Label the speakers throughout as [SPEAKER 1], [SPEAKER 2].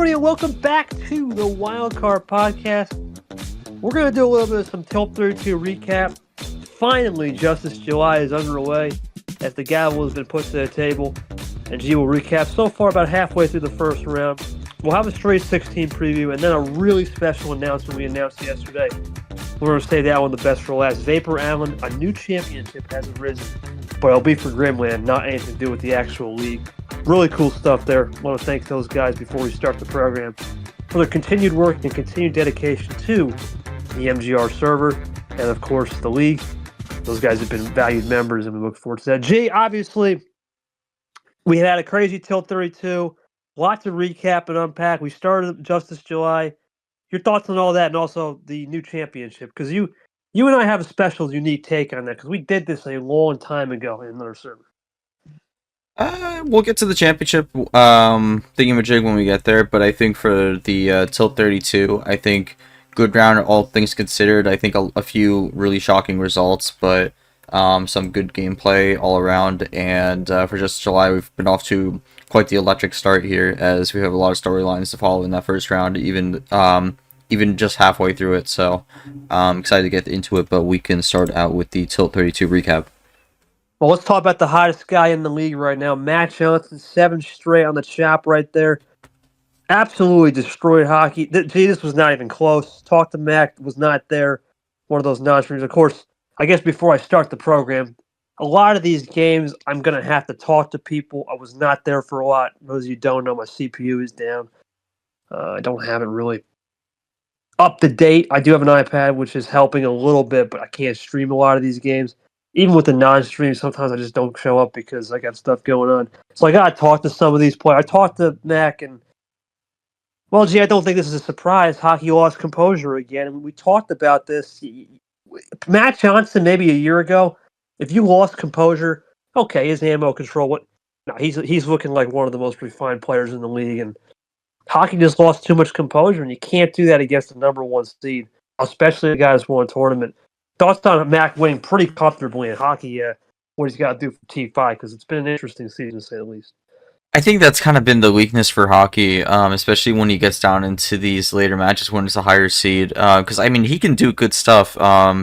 [SPEAKER 1] everybody, and welcome back to the Wildcard podcast. We're going to do a little bit of some Tilt 32 recap. Finally, Justice July is underway as the gavel has been put to the table, and G will recap so far about halfway through the first round. We'll have a straight 16 preview, and then a really special announcement we announced yesterday. We're going to save that one the best for last. Vapor Allen, a new championship has arisen, but it'll be for Grimland, not anything to do with the actual league. Really cool stuff there. I want to thank those guys before we start the program for their continued work and continued dedication to the MGR server and, of course, the league. Those guys have been valued members, and we look forward to that. G, obviously, we had a crazy Tilt 32. Lots of recap and unpack. We started Justice July. Your thoughts on all that, and also the new championship, because you and I have a special, unique take on that, because we did this a long time ago in another server.
[SPEAKER 2] We'll get to the championship thingamajig when we get there, but I think for the Tilt 32, I think good round, all things considered. I think a few really shocking results, but some good gameplay all around. And for Justice July, we've been off to quite the electric start here, as we have a lot of storylines to follow in that first round, even just halfway through it. So I'm excited to get into it, but we can start out with the Tilt 32 recap.
[SPEAKER 1] Well, let's talk about the hottest guy in the league right now, Matt Johnson, 7 straight on the chop right there. Absolutely destroyed hockey. Gee, this was not even close. Talk to Mac, was not there. One of those non-streams. Of course, I guess before I start the program, a lot of these games, I'm going to have to talk to people. I was not there for a lot. Those of you who don't know, my CPU is down. I don't have it really up to date. I do have an iPad, which is helping a little bit, but I can't stream a lot of these games. Even with the non-stream, sometimes I just don't show up because I got stuff going on. So I got to talk to some of these players. I talked to Mac, and, well, gee, I don't think this is a surprise. Hockey lost composure again. And we talked about this. Matt Johnson, maybe a year ago, if you lost composure, okay, his ammo control, no, he's looking like one of the most refined players in the league. And hockey just lost too much composure, and you can't do that against the number one seed, especially the guys who won a tournament. Thoughts on Mac winning pretty comfortably in hockey, what he's got to do for T5, because it's been an interesting season, to say the least.
[SPEAKER 2] I think that's kind of been the weakness for hockey, especially when he gets down into these later matches when it's a higher seed. Because, I mean, he can do good stuff.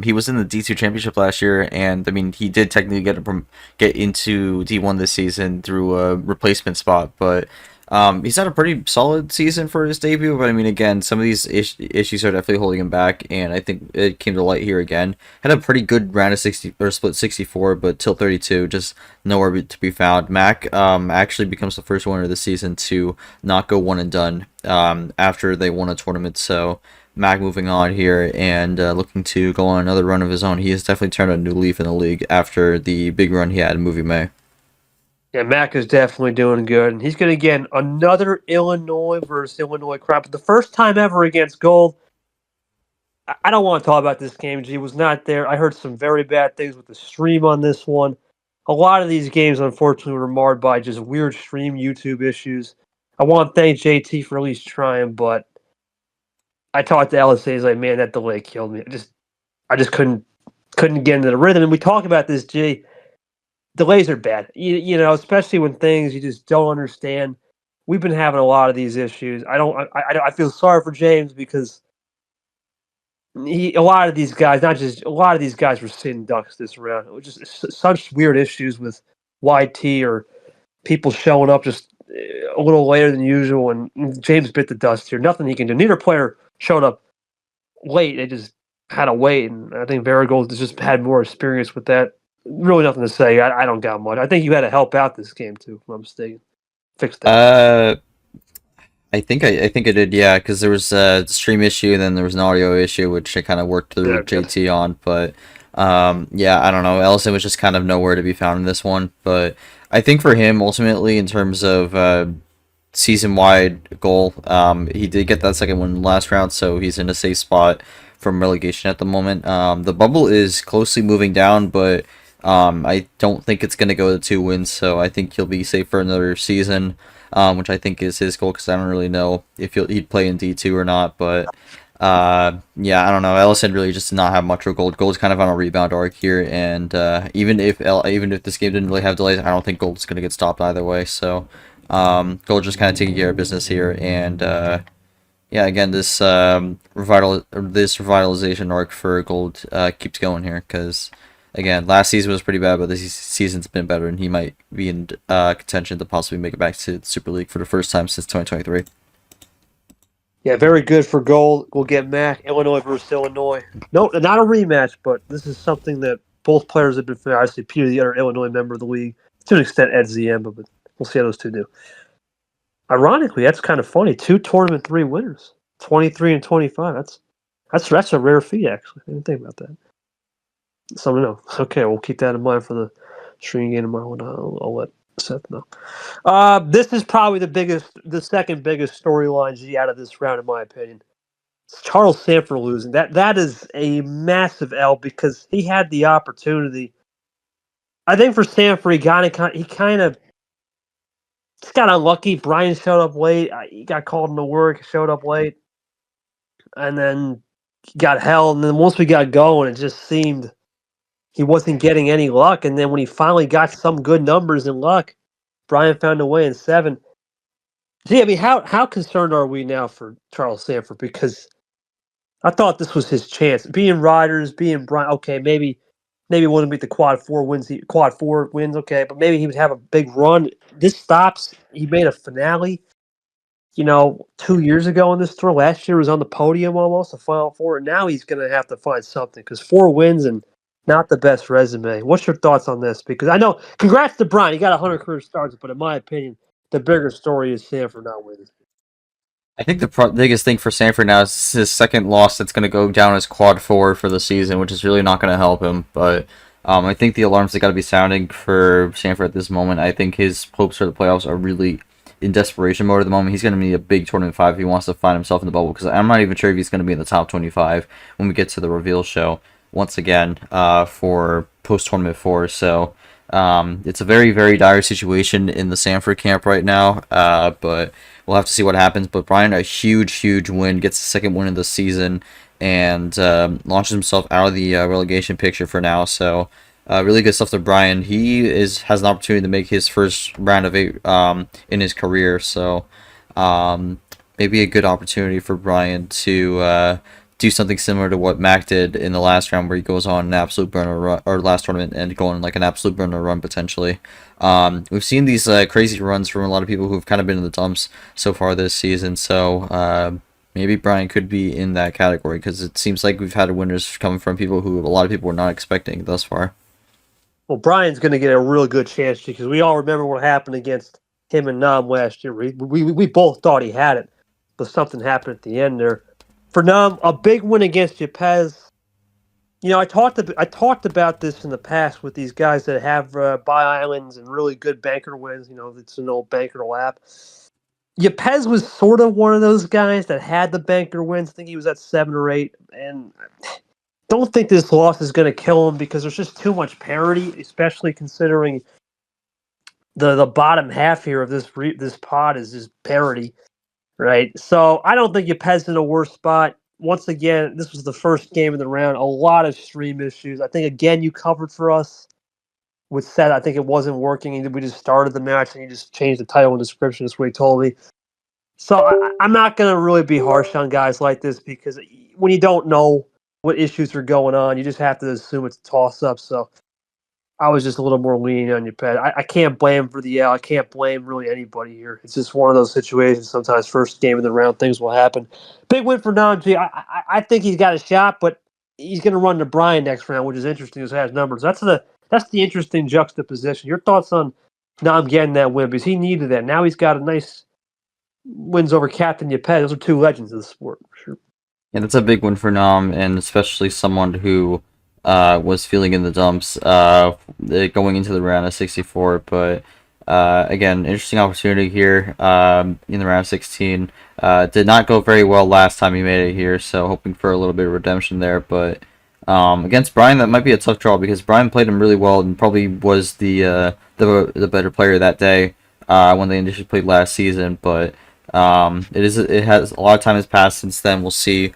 [SPEAKER 2] He was in the D2 championship last year, and, I mean, he did technically get into D1 this season through a replacement spot, but he's had a pretty solid season for his debut, but I mean, again, some of these issues are definitely holding him back, and I think it came to light here again. Had a pretty good round of 60 or split 64, but Tilt 32 just nowhere to be found. Mac actually becomes the first winner of the season to not go one and done after they won a tournament. So Mac moving on here and looking to go on another run of his own. He has definitely turned a new leaf in the league after the big run he had in Movie May.
[SPEAKER 1] Yeah, Mac is definitely doing good, and he's going to get another Illinois versus Illinois crowd, but the first time ever against Gold. I don't want to talk about this game. He was not there. I heard some very bad things with the stream on this one. A lot of these games, unfortunately, were marred by just weird stream YouTube issues. I want to thank JT for at least trying, but I talked to LSA. He's like, man, that delay killed me. I just couldn't get into the rhythm. And we talk about this, G. Delays are bad, you know, especially when things you just don't understand. We've been having a lot of these issues. I feel sorry for James because a lot of these guys were sitting ducks this round. It was just such weird issues with YT or people showing up just a little later than usual, and James bit the dust here. Nothing he can do. Neither player showed up late. They just had to wait, and I think Varigold has just had more experience with that. Really nothing to say. I don't got much. I think you had to help out this game too, if I'm mistaken. Fix that.
[SPEAKER 2] I think I did, yeah, because there was a stream issue, and then there was an audio issue, which I kind of worked through with JT on. But yeah, I don't know. Ellison was just kind of nowhere to be found in this one. But I think for him, ultimately, in terms of season-wide goal, he did get that second one last round, so he's in a safe spot from relegation at the moment. The bubble is closely moving down, but I don't think it's going to go to 2 wins, so I think he'll be safe for another season, which I think is his goal, because I don't really know if he'd play in D2 or not, but yeah, I don't know. Ellison really just did not have much of Gold. Gold's kind of on a rebound arc here, and even if this game didn't really have delays, I don't think Gold's going to get stopped either way, so Gold just kind of taking care of business here, and yeah, again, this revitalization arc for Gold keeps going here because again, last season was pretty bad, but this season's been better, and he might be in contention to possibly make it back to the Super League for the first time since 2023.
[SPEAKER 1] Yeah, very good for Gold. We'll get Mac, Illinois versus Illinois. No, not a rematch, but this is something that both players have been familiar. Obviously, Peter, the other Illinois member of the league, to an extent, Ed Ziemba, but we'll see how those two do. Ironically, that's kind of funny. 2 tournament 3 winners, 23 and 25. That's a rare feat, actually. I didn't think about that. Something else. Okay, we'll keep that in mind for the stream game tomorrow, and I'll let Seth know. This is probably the second biggest storyline G out of this round, in my opinion. It's Charles Sanford losing. That is a massive L because he had the opportunity. I think for Sanford, he kind of just got unlucky. Brian showed up late. He got called into work, showed up late, and then got held. And then once we got going, it just seemed he wasn't getting any luck. And then when he finally got some good numbers and luck, Brian found a way in 7. Gee, I mean, how concerned are we now for Charles Sanford? Because I thought this was his chance. Being riders, being Brian, okay, maybe wouldn't beat the quad 4 wins, okay, but maybe he would have a big run. This stops. He made a finale, 2 years ago in this tour. Last year was on the podium almost, the Final Four, and now he's going to have to find something because 4 wins and not the best resume. What's your thoughts on this? Because I know, congrats to Brian. He got 100 career starts, but in my opinion, the bigger story is Sanford not winning.
[SPEAKER 2] I think the biggest thing for Sanford now is his second loss that's going to go down as quad 4 for the season, which is really not going to help him. But I think the alarms that got to be sounding for Sanford at this moment. I think his hopes for the playoffs are really in desperation mode at the moment. He's going to need a big tournament 5 if he wants to find himself in the bubble, because I'm not even sure if he's going to be in the top 25 when we get to the reveal show once again for post-tournament 4. So it's a very, very dire situation in the Sanford camp right now, but we'll have to see what happens. But Brian, a huge, huge win, gets the second win of the season, and launches himself out of the relegation picture for now. So really good stuff to Brian. He has an opportunity to make his first round of 8 in his career. So maybe a good opportunity for Brian to do something similar to what Mac did in the last round, where he goes on an absolute burner run, or last tournament, and going like an absolute burner run potentially. We've seen these crazy runs from a lot of people who've kind of been in the dumps so far this season. So maybe Brian could be in that category, because it seems like we've had winners coming from people who a lot of people were not expecting thus far.
[SPEAKER 1] Well, Brian's going to get a real good chance because we all remember what happened against him and Nam last year. We both thought he had it, but something happened at the end there. For Nam, a big win against Yepes. I talked about this in the past with these guys that have buy islands and really good banker wins. It's an old banker lap. Yepes was sort of one of those guys that had the banker wins. I think he was at 7 or 8, and don't think this loss is going to kill him because there's just too much parity, especially considering the bottom half here of this pod is just parity. Right, so I don't think Yepes in a worse spot. Once again, this was the first game of the round. A lot of stream issues. I think, again, you covered for us with Seth. I think it wasn't working. We just started the match, and you just changed the title and description. That's what he told me. So I'm not going to really be harsh on guys like this because when you don't know what issues are going on, you just have to assume it's a toss-up. So I was just a little more lenient on your pet. I can't blame him for the L. I can't blame really anybody here. It's just one of those situations. Sometimes first game of the round, things will happen. Big win for Namji. I think he's got a shot, but he's going to run to Brian next round, which is interesting as he has numbers. That's the interesting juxtaposition. Your thoughts on Nam getting that win? Because he needed that. Now he's got a nice wins over Captain Yepes. Those are 2 legends of the sport, for sure.
[SPEAKER 2] Yeah, that's a big one for Nam, and especially someone who was feeling in the dumps going into the round of 64. But again, interesting opportunity here in the round of 16. Did not go very well last time he made it here, so hoping for a little bit of redemption there. But against Brian, that might be a tough draw because Brian played him really well and probably was the better player that day when they initially played last season. But it has a lot of time has passed since then. We'll see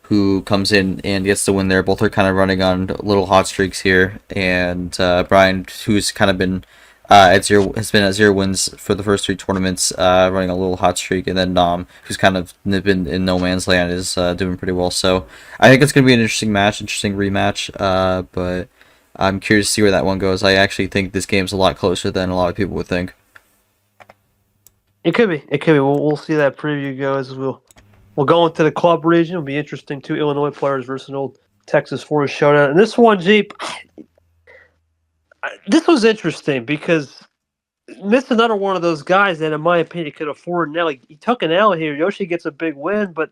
[SPEAKER 2] who comes in and gets the win there. Both are kind of running on little hot streaks here, and Brian, who's kind of been At zero has been at 0 wins for the first three tournaments, running a little hot streak, and then who's kind of been in no man's land, is doing pretty well. So I think it's gonna be an interesting match, interesting rematch. But I'm curious to see where that one goes. I actually think this game's a lot closer than a lot of people would think.
[SPEAKER 1] It could be. It could be. We'll see that preview go as we'll go into the club region. It'll be interesting. Two Illinois players versus an old Texas Forest showdown. And this one, Jeep, this was interesting because missed another one of those guys that, in my opinion, could afford an L. He took an L here. Yoshi gets a big win, but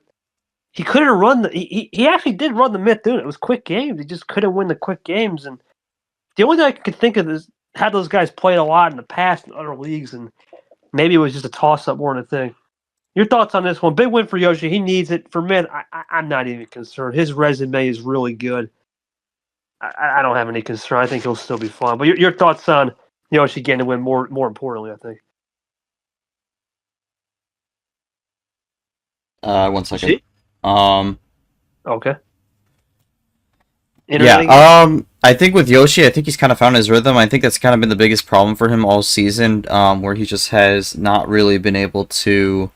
[SPEAKER 1] he couldn't run he actually did run the myth, dude. It was quick games. He just couldn't win the quick games. And the only thing I could think of is had those guys played a lot in the past in other leagues, and maybe it was just a toss-up more than a thing. Your thoughts on this one? Big win for Yoshi. He needs it. For Myth, I'm not even concerned. His resume is really good. I don't have any concern. I think he'll still be fine. But your thoughts on Yoshi getting to win more importantly, I think.
[SPEAKER 2] 1 second.
[SPEAKER 1] Okay.
[SPEAKER 2] I think with Yoshi, I think he's kind of found his rhythm. I think that's kind of been the biggest problem for him all season, where he just has not really been able to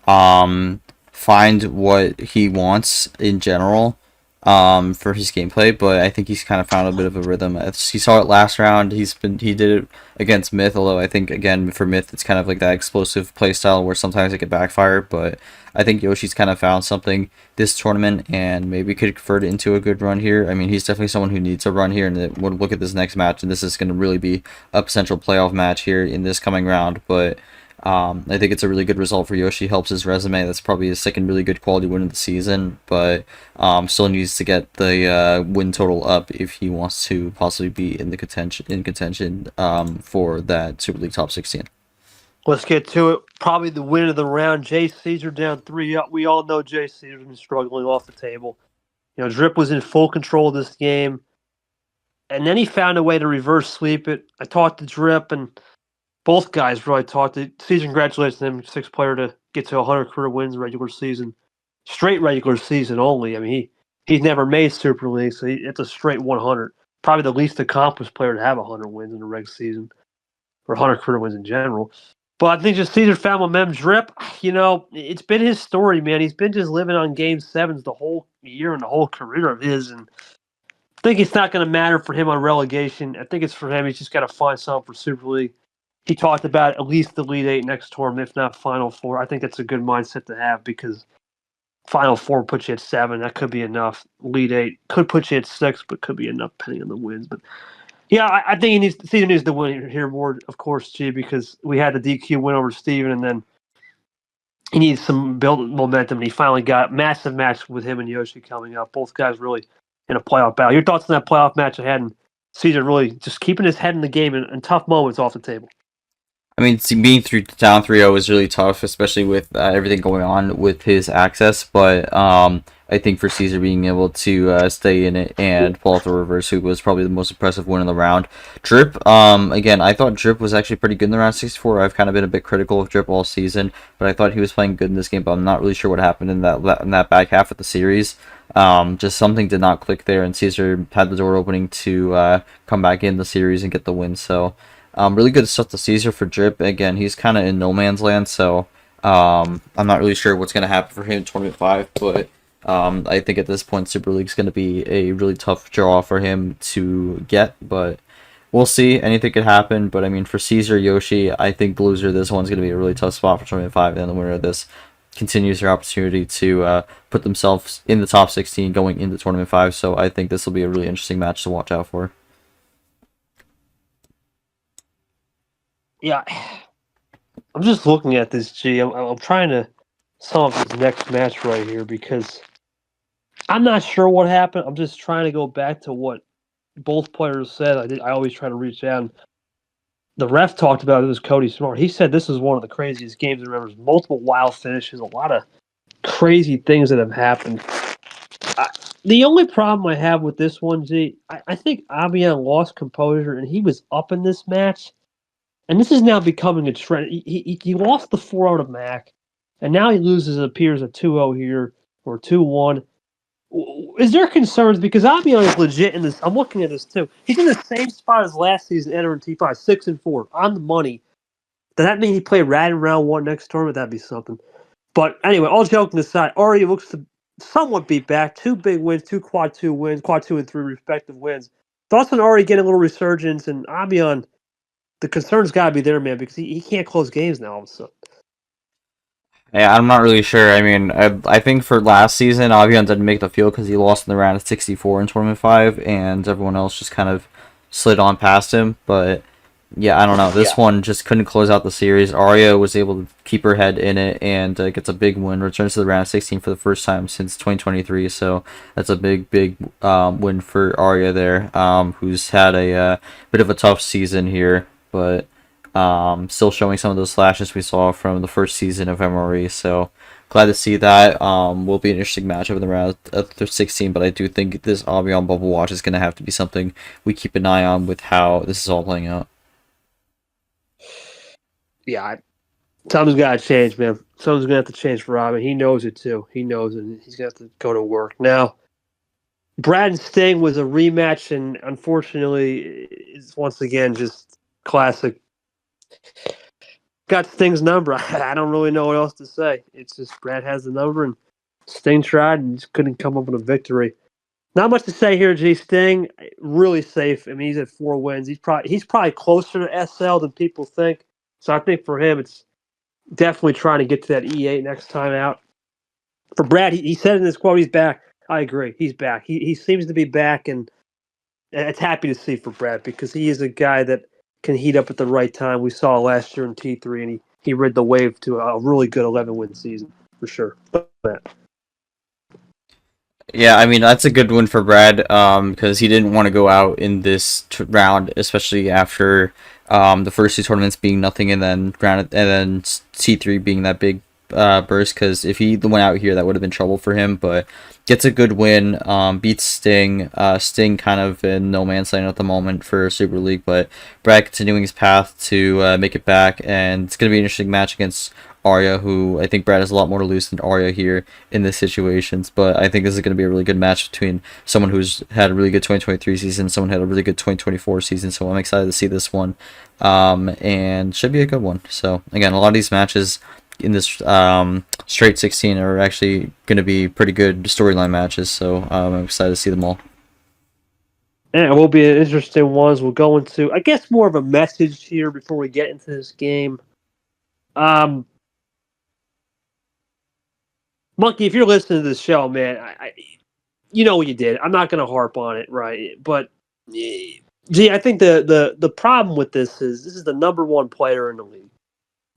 [SPEAKER 2] find what he wants in general for his gameplay. But I think he's kind of found a bit of a rhythm. He saw it last round. He did it against Myth, although I think again for Myth it's kind of like that explosive play style where sometimes it can backfire. But I think Yoshi's kind of found something this tournament and maybe could convert it into a good run here. I mean, he's definitely someone who needs a run here, and we'll look at this next match, and this is going to really be a potential playoff match here in this coming round. But I think it's a really good result for Yoshi. Helps his resume. That's probably his second really good quality win of the season, but still needs to get the win total up if he wants to possibly be in the contention for that Super League top 16.
[SPEAKER 1] Let's get to it. Probably the win of the round. Jay Caesar down 3-up. We all know Jay Caesar's been struggling off the table. Drip was in full control of this game, and then he found a way to reverse sweep it. I talked to Drip, and both guys really talked to Caesar. Congratulations on him, sixth player to get to 100 career wins regular season, straight regular season only. I mean, he's never made Super League, so it's a straight 100. Probably the least accomplished player to have 100 wins in the regular season, or 100 career wins in general. But I think just Caesar found momentum. Drip, it's been his story, man. He's been just living on Game 7s the whole year and the whole career of his. And I think it's not going to matter for him on relegation. I think it's for him. He's just got to find something for Super League. He talked about at least the Elite 8 next tournament, if not Final 4. I think that's a good mindset to have because Final 4 puts you at 7. That could be enough. Elite 8 could put you at 6, but could be enough depending on the wins. But yeah, I think Steven needs to win here more, of course, G, because we had the DQ win over Steven, and then he needs some build momentum, and he finally got massive match with him and Yoshi coming up. Both guys really in a playoff battle. Your thoughts on that playoff match ahead, and Caesar really just keeping his head in the game and tough moments off the table?
[SPEAKER 2] I mean, being down 3-0 is really tough, especially with everything going on with his access. But I think for Caesar being able to stay in it and pull off the reverse sweep was probably the most impressive win in the round. Drip, again, I thought Drip was actually pretty good in the round 64. I've kind of been a bit critical of Drip all season, but I thought he was playing good in this game. But I'm not really sure what happened in that back half of the series. Just something did not click there, and Caesar had the door opening to come back in the series and get the win. So. Really good stuff to Caesar for Drip. Again, he's kind of in no man's land, so I'm not really sure what's going to happen for him in Tournament 5, but I think at this point Super League's going to be a really tough draw for him to get, but we'll see. Anything could happen, but I mean, for Caesar, Yoshi, I think the loser of this one's going to be a really tough spot for Tournament 5, and the winner of this continues their opportunity to put themselves in the top 16 going into Tournament 5, so I think this will be a really interesting match to watch out for.
[SPEAKER 1] Yeah, I'm just looking at this, G. I'm trying to sum up this next match right here because I'm not sure what happened. I'm just trying to go back to what both players said. I always try to reach out. The ref talked about it was Cody Smart. He said this is one of the craziest games he remembers. Multiple wild finishes, a lot of crazy things that have happened. The only problem I have with this one, G, I think Abian lost composure and he was up in this match. And this is now becoming a trend. He lost the 4 out of Mac, and now he loses, it appears, a 2-0 here, or 2-1. is there concerns because Avion is legit in this? I'm looking at this too. He's in the same spot as last season, entering T5, 6-4 on the money. Does that mean he played Rad in round one next tournament? That'd be something. But anyway, all joking aside, Arya looks to somewhat be back. 2 big wins, 2 quad 2 wins, quad 2 and 3 respective wins. Thoughts on Arya getting a little resurgence, and Avion, the concern's got to be there, man, because he can't close games now all of a sudden.
[SPEAKER 2] Yeah, I'm not really sure. I mean, I think for last season, Avion didn't make the field because he lost in the round of 64 in Tournament 5, and everyone else just kind of slid on past him. But yeah, I don't know. This one just couldn't close out the series. Arya was able to keep her head in it and gets a big win, returns to the round of 16 for the first time since 2023. So that's a big win for Arya there, who's had a bit of a tough season here, but still showing some of those flashes we saw from the first season of MRE. So glad to see that. Will be an interesting matchup in the round of 16, but I do think this Avion Bubble Watch is going to have to be something we keep an eye on with how this is all playing out.
[SPEAKER 1] Yeah, something's got to change, man. Something's going to have to change for Robin. He knows it, too. He knows it. He's going to have to go to work. Now, Brad and Sting was a rematch, and unfortunately, it's once again just classic. Got Sting's number. I don't really know what else to say. It's just Brad has the number, and Sting tried and just couldn't come up with a victory. Not much to say here, G. Sting, really safe. I mean, he's at 4 wins. He's probably closer to SL than people think. So I think for him, it's definitely trying to get to that E8 next time out. For Brad, he said in his quote, he's back. I agree. He's back. He seems to be back, and it's happy to see for Brad because he is a guy that can heat up at the right time. We saw last year in T3, and he rid the wave to a really good 11-win season for sure.
[SPEAKER 2] Yeah, I mean that's a good win for Brad because he didn't want to go out in this round, especially after the first 2 tournaments being nothing and then T3 being that big burst. Because if he went out here, that would have been trouble for him. But gets a good win, beats Sting. Sting kind of in no man's land at the moment for Super League, but Brad continuing his path to make it back, and it's gonna be an interesting match against Arya, who I think Brad has a lot more to lose than Arya here in this situations. But I think this is going to be a really good match between someone who's had a really good 2023 season, someone who had a really good 2024 season. So I'm excited to see this one, and should be a good one. So again, a lot of these matches in this straight 16 are actually going to be pretty good storyline matches. So I'm excited to see them all.
[SPEAKER 1] Yeah, it will be an interesting ones. We'll go into, I guess, more of a message here before we get into this game. Monkey, if you're listening to this show, man, you know what you did. I'm not going to harp on it, right? But, gee, I think the problem with this is the number 1 player in the league,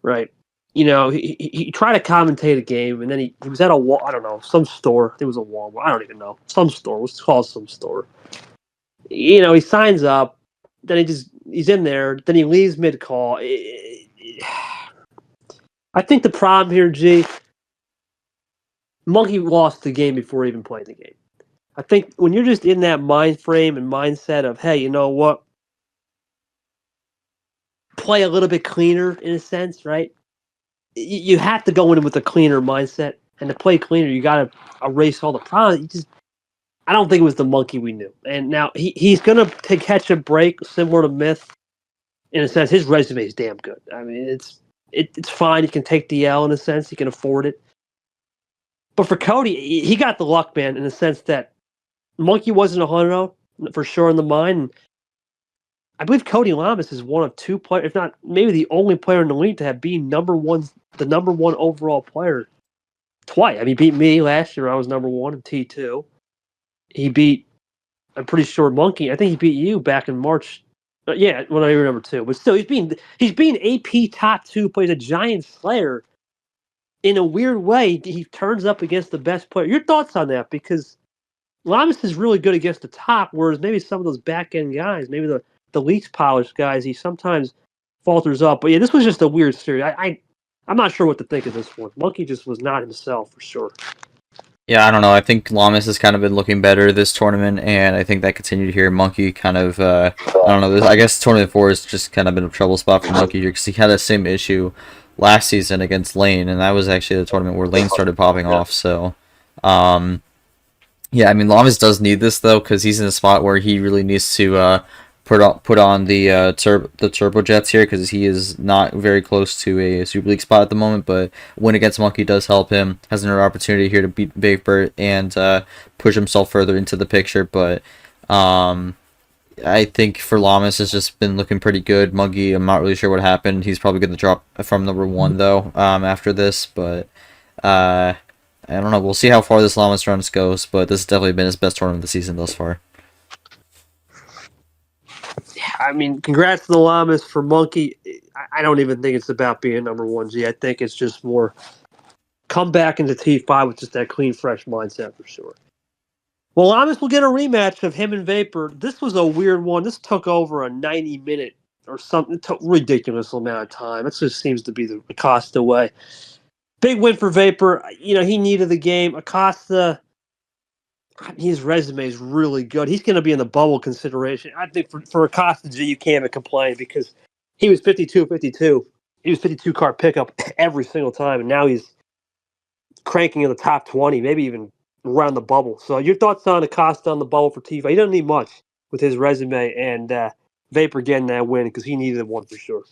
[SPEAKER 1] right? You know, he tried to commentate a game, and then he was at I don't know, some store. I think it was a Walmart. I don't even know. Some store. Let's call it some store. You know, he signs up, then he's in there, then he leaves mid-call. I think the problem here, G, Monkey lost the game before even playing the game. I think when you're just in that mind frame and mindset of, hey, you know what? Play a little bit cleaner in a sense, right? You have to go in with a cleaner mindset. And to play cleaner, you got to erase all the problems. I don't think it was the Monkey we knew. And now he's going to catch a break similar to Myth. In a sense, his resume is damn good. I mean, it's fine. He can take the L in a sense. He can afford it. But for Cody, he got the luck, man, in the sense that Monkey wasn't a 100 for sure in the mine. I believe Cody Lamas is one of 2 players, if not maybe the only player in the league to have been the number 1 overall player twice. I mean, he beat me last year. I was number 1 in T2. He beat, I'm pretty sure, Monkey. I think he beat you back in March. Yeah, when I were number 2. But still, he's being AP top 2 players, a giant slayer. In a weird way, he turns up against the best player. Your thoughts on that? Because Lamas is really good against the top, whereas maybe some of those back-end guys, maybe the least polished guys, he sometimes falters up. But yeah, this was just a weird series. I'm not sure what to think of this one. Monkey just was not himself, for sure.
[SPEAKER 2] Yeah, I don't know. I think Lamas has kind of been looking better this tournament, and I think that continued here. Monkey kind of, I don't know. I guess tournament 4 has just kind of been a trouble spot for Monkey here because he had the same issue last season against Lane, and that was actually the tournament where Lane started popping off. So, Yeah, I mean Lamas does need this though because he's in a spot where he really needs to put on the the turbo jets here because he is not very close to a Super League spot at the moment. But win against Monkey does help him. Has another opportunity here to beat Vapor and push himself further into the picture. But um, I think for Lamas has just been looking pretty good. Monkey, I'm not really sure what happened. He's probably going to drop from number one though after this, but. Uh, I don't know. We'll see how far this Llamas run goes, but this has definitely been his best tournament of the season thus far.
[SPEAKER 1] I mean, congrats to the Llamas for Monkey. I don't even think it's about being number one, G. I think it's just more come back into T5 with just that clean, fresh mindset for sure. Well, Llamas will get a rematch of him and Vapor. This was a weird one. This took over a 90-minute or something, ridiculous amount of time. It just seems to be the Acosta way. Big win for Vapor. You know, he needed the game. Acosta, his resume is really good. He's going to be in the bubble consideration. I think for Acosta G, you can't even complain because he was 52-52. He was 52 card pickup every single time, and now he's cranking in the top 20, maybe even around the bubble. So your thoughts on Acosta on the bubble for Tifa? He doesn't need much with his resume, and Vapor getting that win because he needed one for sure.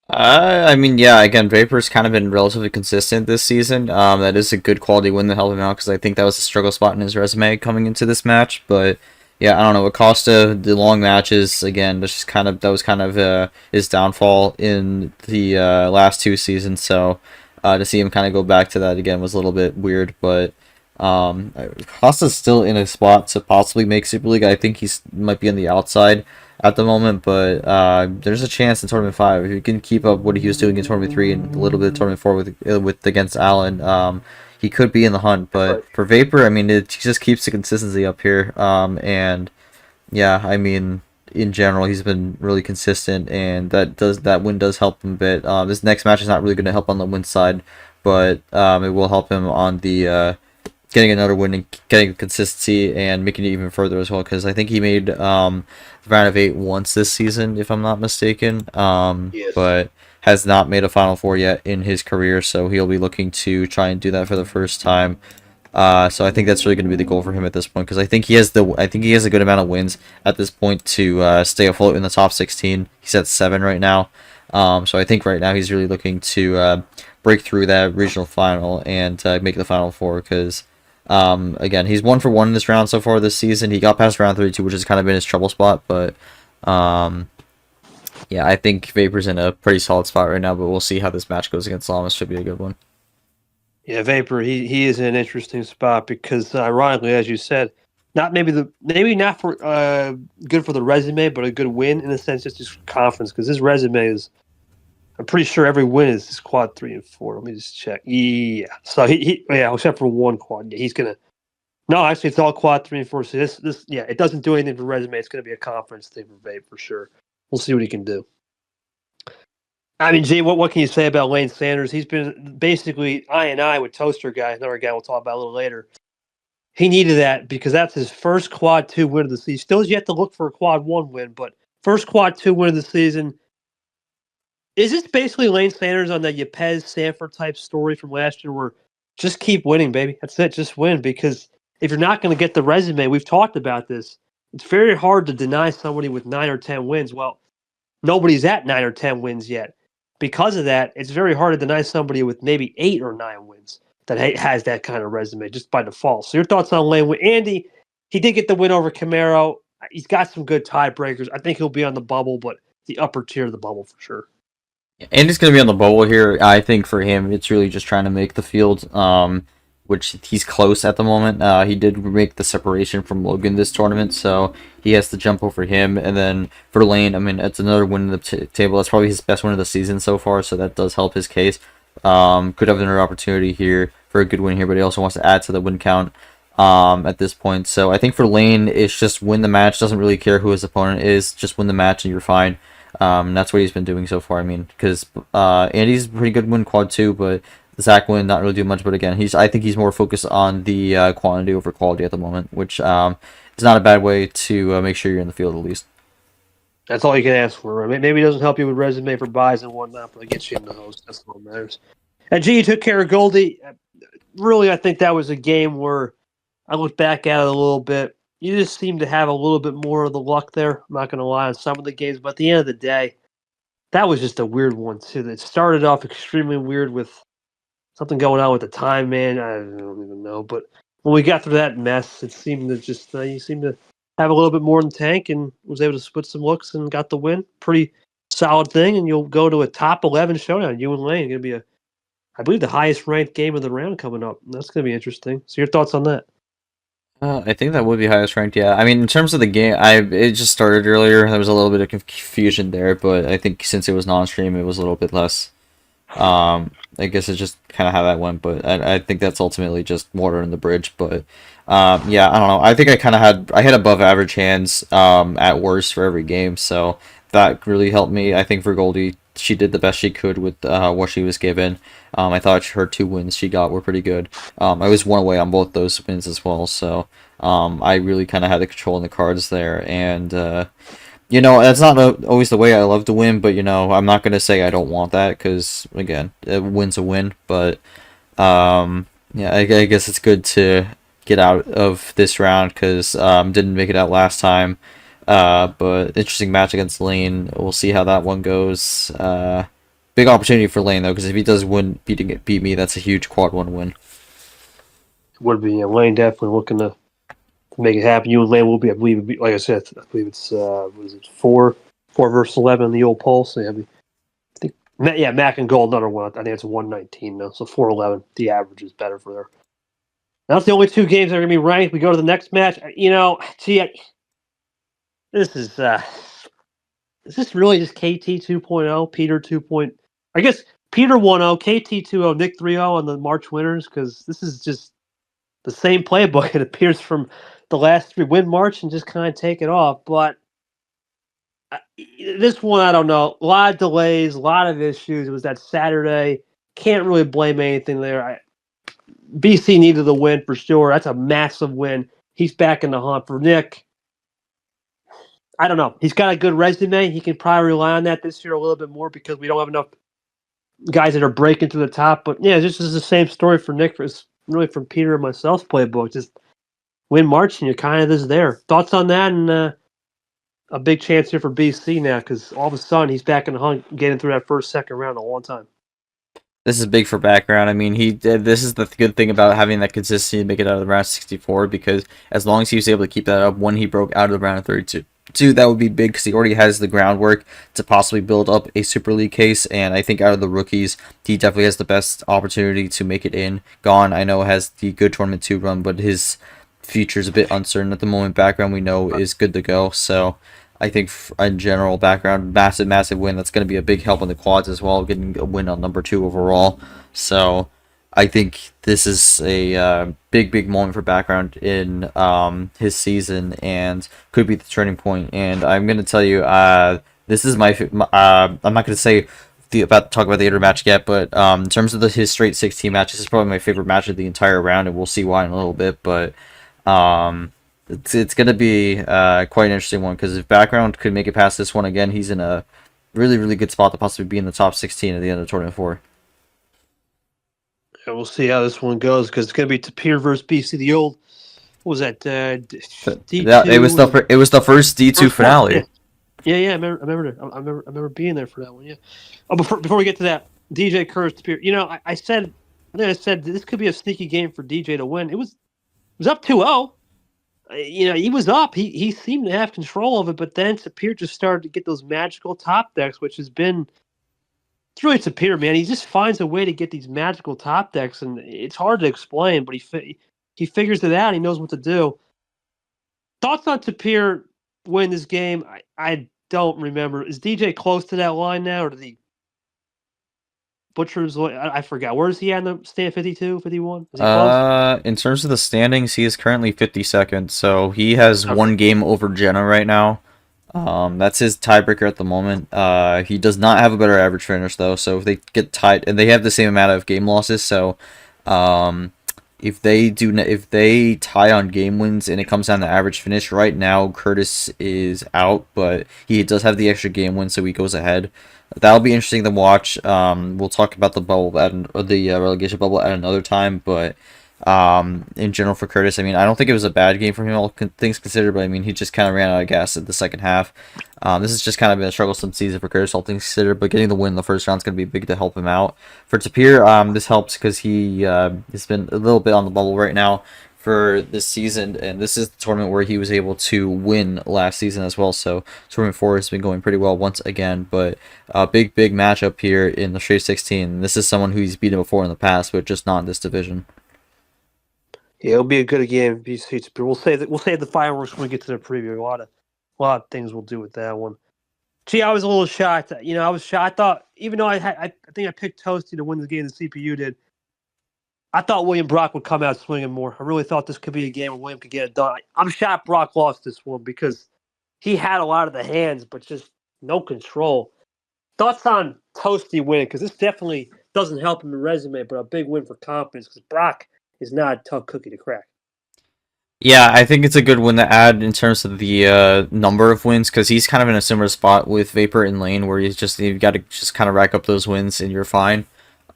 [SPEAKER 2] I mean, yeah, again, Vapor's kind of been relatively consistent this season. That is a good quality win to help him out because I think that was a struggle spot in his resume coming into this match. But yeah, I don't know. Acosta, the long matches, again, that was kind of his downfall in the last two seasons. So to see him kind of go back to that again was a little bit weird. But Acosta's still in a spot to possibly make Super League. I think he's might be on the outside at the moment, but there's a chance in Tournament 5 if he can keep up what he was doing in Tournament 3 and a little bit of Tournament 4 with against Allen. He could be in the hunt, but for Vapor, I mean, he just keeps the consistency up here. And yeah, I mean, in general, he's been really consistent, and that win does help him a bit. This next match is not really going to help on the win side, but it will help him on the getting another win and getting consistency and making it even further as well. Because I think he made the round of 8 once this season, if I'm not mistaken.
[SPEAKER 1] Yes.
[SPEAKER 2] But has not made a Final Four yet in his career, so he'll be looking to try and do that for the first time. So I think that's really going to be the goal for him at this point because I think he has a good amount of wins at this point to stay afloat in the top 16. He's at 7 right now. So I think right now he's really looking to break through that regional final and make the Final Four because. Again, he's 1 for 1 in this round so far this season. He got past round 32, which has kind of been his trouble spot, but yeah, I think Vapor's in a pretty solid spot right now, but we'll see how this match goes against Lamas. Should be a good one.
[SPEAKER 1] Yeah, Vapor, he is in an interesting spot because ironically, as you said, maybe not for good for the resume, but a good win in a sense, just his confidence because his resume is. I'm pretty sure every win is quad 3 and 4. Let me just check. Yeah, so he except for one quad. Yeah, he's gonna. No, actually, it's all quad 3 and 4. So this it doesn't do anything for resume. It's gonna be a conference thing for Vape for sure. We'll see what he can do. I mean, G, what can you say about Lane Sanders? He's been basically I with Toaster Guy, another guy we'll talk about a little later. He needed that because that's his first quad 2 win of the season. Still has yet to look for a quad 1 win, but first quad 2 win of the season. Is this basically Lane Sanders on the Yepes Sanford type story from last year where just keep winning, baby? That's it, just win. Because if you're not going to get the resume, we've talked about this, it's very hard to deny somebody with 9 or 10 wins. Well, nobody's at 9 or 10 wins yet. Because of that, it's very hard to deny somebody with maybe 8 or 9 wins that has that kind of resume just by default. So your thoughts on Lane? Andy, he did get the win over Camaro. He's got some good tiebreakers. I think he'll be on the bubble, but the upper tier of the bubble for sure.
[SPEAKER 2] And he's going to be on the bubble here. I think for him, it's really just trying to make the field, which he's close at the moment. He did make the separation from Logan this tournament, so he has to jump over him. And then for Lane, I mean, it's another win in the table. That's probably his best win of the season so far, so that does help his case. Could have another opportunity here for a good win here, but he also wants to add to the win count at this point. So I think for Lane, it's just win the match. Doesn't really care who his opponent is. Just win the match and you're fine. That's what he's been doing so far. I mean, because Andy's a pretty good win quad 2, but Zach win not really do much. But again, I think he's more focused on the quantity over quality at the moment, which is not a bad way to make sure you're in the field at least.
[SPEAKER 1] That's all you can ask for. I mean, maybe it doesn't help you with resume for buys and whatnot, but it gets you in the host. That's what matters. And G, you took care of Goldie. Really, I think that was a game where I look back at it a little bit. You just seem to have a little bit more of the luck there. I'm not going to lie on some of the games, but at the end of the day, that was just a weird one too. It started off extremely weird with something going on with the time, man. I don't even know, but when we got through that mess, it seemed to just you seemed to have a little bit more in the tank and was able to split some looks and got the win. Pretty solid thing, and you'll go to a top 11 showdown. You and Lane going to be I believe, the highest ranked game of the round coming up. That's going to be interesting. So your thoughts on that?
[SPEAKER 2] I think that would be highest ranked. Yeah, I mean, in terms of the game, it just started earlier. There was a little bit of confusion there, but I think since it was non-stream, it was a little bit less. I guess it's just kind of how that went, but I think that's ultimately just water in the bridge. But yeah, I don't know. I think I had above average hands at worst for every game, so that really helped me. I think for Goldie, she did the best she could with what she was given. I thought her 2 wins she got were pretty good. I was one away on both those wins as well, so I really kind of had the control in the cards there, and that's not always the way I love to win, but I'm not gonna say I don't want that because again, a win's a win. But yeah, I guess it's good to get out of this round because didn't make it out last time. But interesting match against Lane. We'll see how that one goes. Big opportunity for Lane though, because if he does beat me, that's a huge quad 1 win.
[SPEAKER 1] It would be. Lane definitely looking to make it happen. You and Lane will be, I believe, like I said, I believe it's what is it, 4 versus 11 in the old poll. So I think Mac and Gold another one. I think it's 119 now, so 411. The average is better for there. That's the only 2 games that are going to be ranked. We go to the next match. This is this really just KT 2.0, Peter 2.0? I guess Peter 1.0, KT 2.0, Nick 3.0 on the March winners, because this is just the same playbook. It appears from the last 3 win March and just kind of take it off. But this one, I don't know. A lot of delays, a lot of issues. It was that Saturday. Can't really blame anything there. BC needed the win for sure. That's a massive win. He's back in the hunt. For Nick, I don't know. He's got a good resume. He can probably rely on that this year a little bit more because we don't have enough guys that are breaking to the top. But yeah, this is the same story for Nick. It's really from Peter and myself's playbook. Just win March and you're kind of just there. Thoughts on that? And a big chance here for BC now because all of a sudden he's back in the hunt, getting through that first, second round in a long time.
[SPEAKER 2] This is big for background. I mean, this is the good thing about having that consistency to make it out of the round 64 because as long as he was able to keep that up when he broke out of the round of 32. That would be big because he already has the groundwork to possibly build up a Super League case, and I think out of the rookies, he definitely has the best opportunity to make it in. Gone, I know, has the good Tournament 2 run, but his future is a bit uncertain at the moment. Background, we know, is good to go, so I think in general, background, massive win. That's going to be a big help on the quads as well, getting a win on number 2 overall. So I think this is a big moment for background in his season and could be the turning point. And I'm going to tell you, this is I'm not going to say talk about the other match yet, but in terms of his straight 16 match, this is probably my favorite match of the entire round, and we'll see why in a little bit. But it's going to be quite an interesting one because if background could make it past this one again, he's in a really good spot to possibly be in the top 16 at the end of Tournament 4.
[SPEAKER 1] Yeah, we'll see how this one goes because it's going to be Tapir versus BC. The old, what was that? D2?
[SPEAKER 2] Yeah, it was the first D2 finale.
[SPEAKER 1] Yeah. I remember being there for that one. Yeah. Oh, before we get to that, DJ Kerr's Tapir. I said this could be a sneaky game for DJ to win. It was up 2-0. He was up. He seemed to have control of it, but then Tapir just started to get those magical top decks, which has been. It's really Tapir, man. He just finds a way to get these magical top decks, and it's hard to explain, but he figures it out. He knows what to do. Thoughts on Tapir win this game? I don't remember. Is DJ close to that line now, or did he Butcher's? I forgot. Where is he at in the stand? 52, 51? Is he close?
[SPEAKER 2] In terms of the standings, he is currently 52nd, so he has one game over Jenna right now. That's his tiebreaker at the moment. He does not have a better average finish though, so if they get tied, and they have the same amount of game losses, so if they tie on game wins and it comes down to average finish, right now Curtis is out, but he does have the extra game win, so he goes ahead. That'll be interesting to watch. We'll talk about the bubble the relegation bubble at another time, but in general for Curtis. I mean, I don't think it was a bad game for him, all things considered, but I mean, he just kind of ran out of gas at the second half. This has just kind of been a troublesome season for Curtis, all things considered, but getting the win in the first round is going to be big to help him out. For Tapir, this helps because he has been a little bit on the bubble right now for this season, and this is the tournament where he was able to win last season as well. So tournament 4 has been going pretty well once again, but a big matchup here in the straight 16. This is someone who he's beaten before in the past, but just not in this division.
[SPEAKER 1] Yeah, it'll be a good game. But we'll save the fireworks when we get to the preview. A lot of things we'll do with that one. Gee, I was a little shocked. I was shocked. I thought, even though I think I picked Toasty to win the game, the CPU did. I thought William Brock would come out swinging more. I really thought this could be a game where William could get it done. I'm shocked Brock lost this one because he had a lot of the hands, but just no control. Thoughts on Toasty winning? Because this definitely doesn't help him in resume, but a big win for confidence because Brock is not a tough cookie to crack.
[SPEAKER 2] Yeah, I think it's a good one to add in terms of the number of wins because he's kind of in a similar spot with Vapor and Lane where you've got to just kind of rack up those wins and you're fine.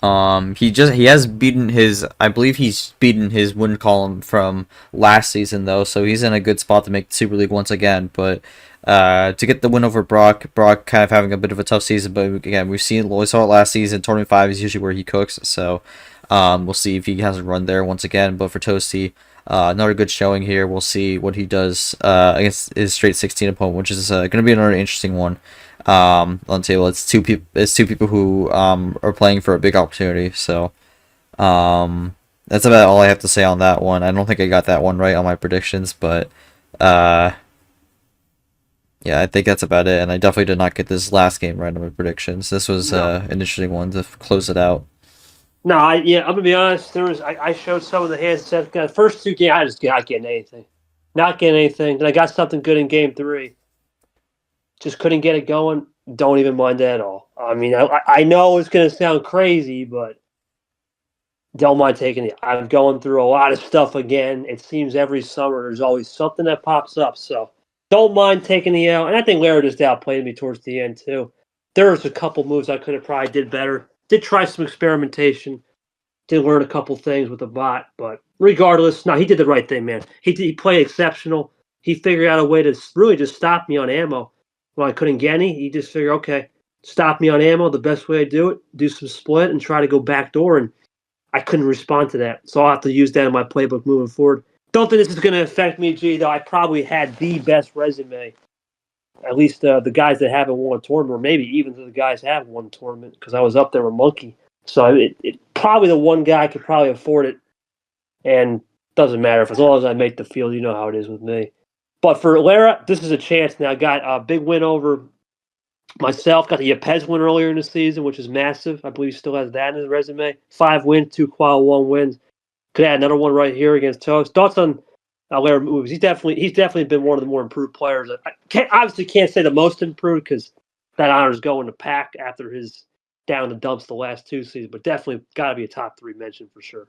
[SPEAKER 2] He has beaten his, I believe he's beaten his win column from last season though, so he's in a good spot to make the Super League once again. But to get the win over Brock kind of having a bit of a tough season, but again we saw it last season. Tournament 5 is usually where he cooks, so we'll see if he has a run there once again. But for Toasty, another good showing here. We'll see what he does against his straight 16 opponent, which is going to be another interesting one on the table. It's two people who are playing for a big opportunity. So that's about all I have to say on that one. I don't think I got that one right on my predictions, but yeah, I think that's about it. And I definitely did not get this last game right on my predictions. This was an interesting one to close it out.
[SPEAKER 1] No, I'm gonna be honest. I showed some of the hands. The first 2 games, I just not getting anything, not getting anything. Then I got something good in game 3. Just couldn't get it going. Don't even mind that at all. I mean, I know it's gonna sound crazy, but don't mind taking it. I'm going through a lot of stuff again. It seems every summer there's always something that pops up. So don't mind taking the L. And I think Larry just outplayed me towards the end too. There was a couple moves I could have probably did better. Did try some experimentation. Did learn a couple things with the bot, but regardless, no, he did the right thing, man. He played exceptional. He figured out a way to really just stop me on ammo when I couldn't get any. He just figured, okay, stop me on ammo. The best way to do it, do some split and try to go backdoor. And I couldn't respond to that, so I'll have to use that in my playbook moving forward. Don't think this is going to affect me, G. Though I probably had the best resume. At least the guys that haven't won a tournament, or maybe even the guys have won a tournament, because I was up there with Monkey. So it probably the one guy could probably afford it, and doesn't matter as long as I make the field. You know how it is with me. But for Lara, this is a chance now. I got a big win over myself. Got the Yepes win earlier in the season, which is massive. I believe he still has that in his resume. 5 wins, 2 qual, 1 wins. Could add another one right here against Toast. Thoughts on Lara moves? He's definitely been one of the more improved players. I obviously can't say the most improved because that honor's going to Pack after his down in the dumps the last 2 seasons, but definitely got to be a top 3 mention for sure.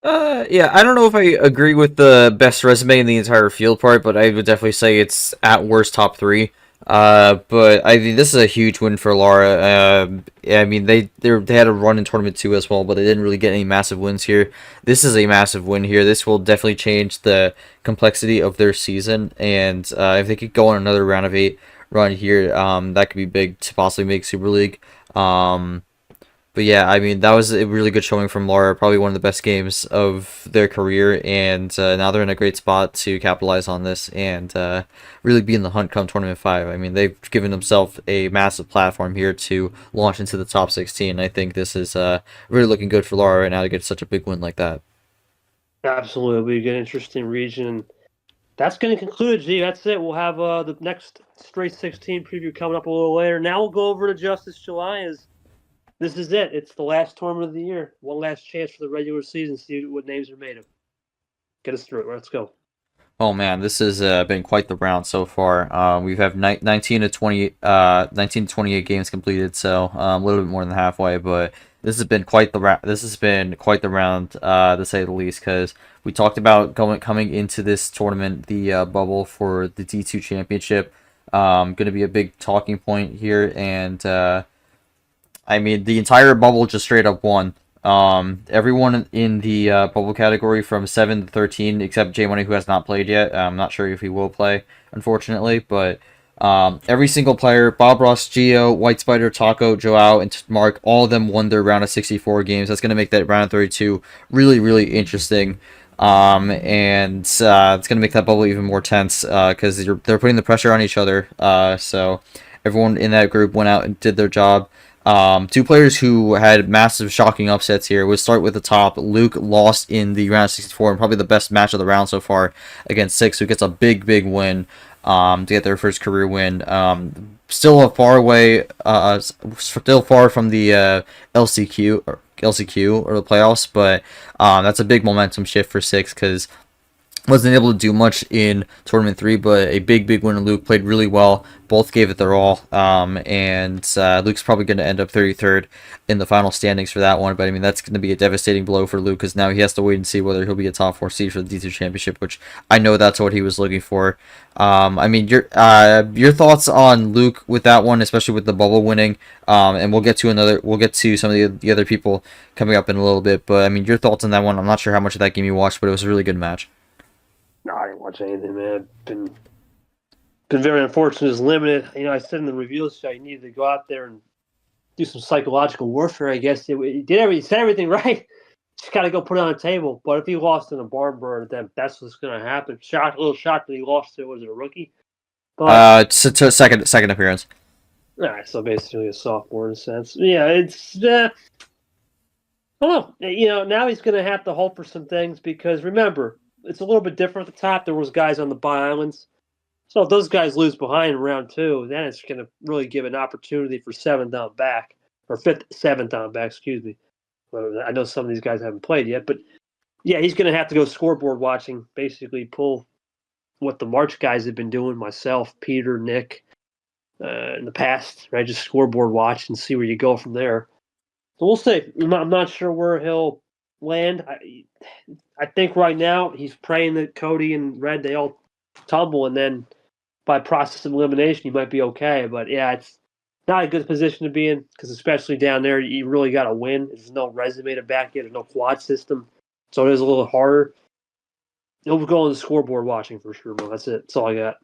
[SPEAKER 2] Yeah, I don't know if I agree with the best resume in the entire field part, but I would definitely say it's at worst top 3. But I mean, this is a huge win for Lara. I mean, they had a run in tournament 2 as well, but they didn't really get any massive wins here. This is a massive win here. This will definitely change the complexity of their season, and if they could go on another round of 8 run here, that could be big to possibly make Super League. But yeah, I mean, that was a really good showing from Lara, probably one of the best games of their career, and now they're in a great spot to capitalize on this and really be in the hunt come Tournament 5. I mean, they've given themselves a massive platform here to launch into the top 16. I think this is really looking good for Lara right now to get such a big win like that.
[SPEAKER 1] Absolutely. It'll be an interesting region. That's going to conclude it, G. That's it. We'll have the next Straight 16 preview coming up a little later. Now we'll go over to Justice July. This is it. It's the last tournament of the year. One last chance for the regular season. See what names are made of. Get us through it. Let's go.
[SPEAKER 2] Oh man, this has been quite the round so far. We've had 19 to 20, 19 to 28 games completed, so a little bit more than halfway. But this has been quite the round, to say the least. Because we talked about coming into this tournament, the bubble for the D2 championship, going to be a big talking point here, and I mean the entire bubble just straight up won. Everyone in the bubble category from 7 to 13, except J Money, who has not played yet. I'm not sure if he will play, unfortunately, but every single player, Bob Ross, Gio, White Spider, Taco, Joao, and Mark, all of them won their round of 64 games. That's going to make that round of 32 really, really interesting. And it's going to make that bubble even more tense because they're putting the pressure on each other. So everyone in that group went out and did their job. Two players who had massive shocking upsets here. We'll start with the top. Luke lost in the round of 64 and probably the best match of the round so far against Six, who gets a big, big win to get their first career win. Still a far away, still far from the LCQ or the playoffs, but that's a big momentum shift for Six because wasn't able to do much in tournament 3, but a big win. Luke played really well. Both gave it their all, and Luke's probably going to end up 33rd in the final standings for that one. But I mean, that's going to be a devastating blow for Luke because now he has to wait and see whether he'll be a top 4 seed for the D2 Championship, which I know that's what he was looking for. I mean, your thoughts on Luke with that one, especially with the bubble winning, and we'll get to some of the other people coming up in a little bit. But I mean, your thoughts on that one? I'm not sure how much of that game you watched, but it was a really good match.
[SPEAKER 1] No, I didn't watch anything, man. Been very unfortunate. It's limited. I said in the review show you needed to go out there and do some psychological warfare. I guess he said everything right. Just got to go put it on the table. But if he lost in a barn burner, then that's what's going to happen. A little shocked that he lost to, was it a rookie?
[SPEAKER 2] But to second appearance.
[SPEAKER 1] All right, so basically a sophomore in a sense. Yeah, it's I don't know. Now he's going to have to hope for some things because remember, it's a little bit different at the top. There was guys on the Bye Islands. So if those guys lose behind in round 2, then it's going to really give an opportunity for 7th down back, or 7th down back, excuse me. Well, I know some of these guys haven't played yet, but yeah, he's going to have to go scoreboard watching, basically pull what the March guys have been doing, myself, Peter, Nick, in the past, right? Just scoreboard watch and see where you go from there. So we'll see. I'm not sure where he'll land. I think right now he's praying that Cody and Red, they all tumble, and then by process of elimination, you might be okay. But yeah, it's not a good position to be in because especially down there, you really got to win. There's no resume to back it. There's no quad system. So it is a little harder. He'll go on the scoreboard watching for sure, man. That's it. That's all I got.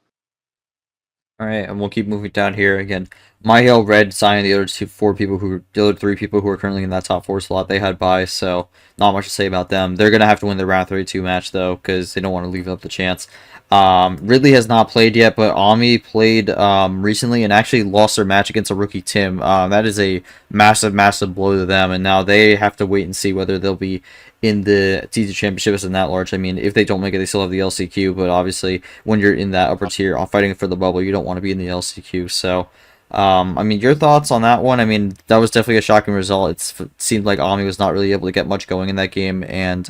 [SPEAKER 2] All right, and we'll keep moving down here again. Myhill, Red, Zion, the other 3 people who are currently in that top 4 slot, they had buys, so not much to say about them. They're gonna have to win the round 32 match though, because they don't want to leave up the chance. Ridley has not played yet, but Ami played recently and actually lost their match against a rookie Tim. That is a massive blow to them, and now they have to wait and see whether they'll be in the T2 Championship as in that large. I mean, if they don't make it, they still have the LCQ, but obviously when you're in that upper tier fighting for the bubble, you don't want to be in the LCQ. So, I mean, your thoughts on that one? I mean, that was definitely a shocking result. It seemed like Ami was not really able to get much going in that game, and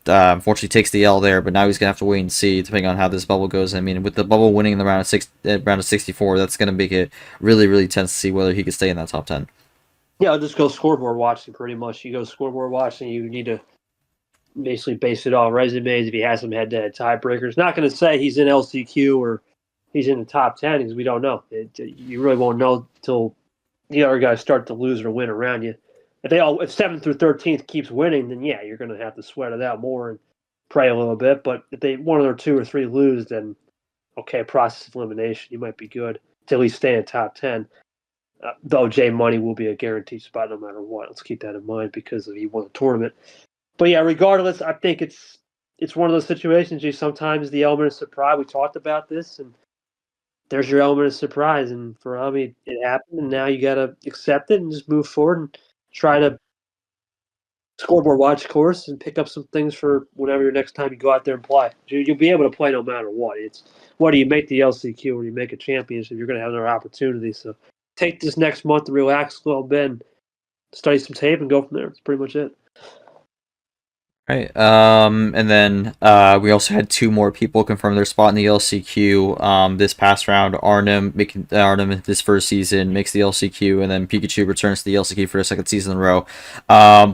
[SPEAKER 2] unfortunately takes the L there, but now he's going to have to wait and see depending on how this bubble goes. I mean, with the bubble winning in the round of 64, that's going to make it really tense to see whether he can stay in that top 10.
[SPEAKER 1] Yeah, I'll just go scoreboard watching pretty much. You go scoreboard watching, you need to basically base it on resumes if he has some head-to-head tiebreakers. Not going to say he's in LCQ or he's in the top 10 because we don't know. You really won't know until the other guys start to lose or win around you. If 7th through 13th keeps winning, then yeah, you're going to have to sweat it out more and pray a little bit. But if they 1 or 2 or 3 lose, then okay, process of elimination, you might be good to at least stay in top 10. Though J Money will be a guaranteed spot no matter what. Let's keep that in mind because he won the tournament. But yeah, regardless, I think it's one of those situations. Sometimes the element of surprise. We talked about this, and there's your element of surprise. And for Ami, it happened, and now you got to accept it and just move forward and try to scoreboard watch course and pick up some things for whenever your next time you go out there and play. You'll be able to play no matter what. It's whether you make the LCQ or you make a championship, you're going to have another opportunity. So take this next month to relax a little bit and study some tape and go from there. That's pretty much it.
[SPEAKER 2] Right. And then we also had 2 more people confirm their spot in the LCQ this past round. Arnhem this first season makes the LCQ, and then Pikachu returns to the LCQ for a 2nd season in a row.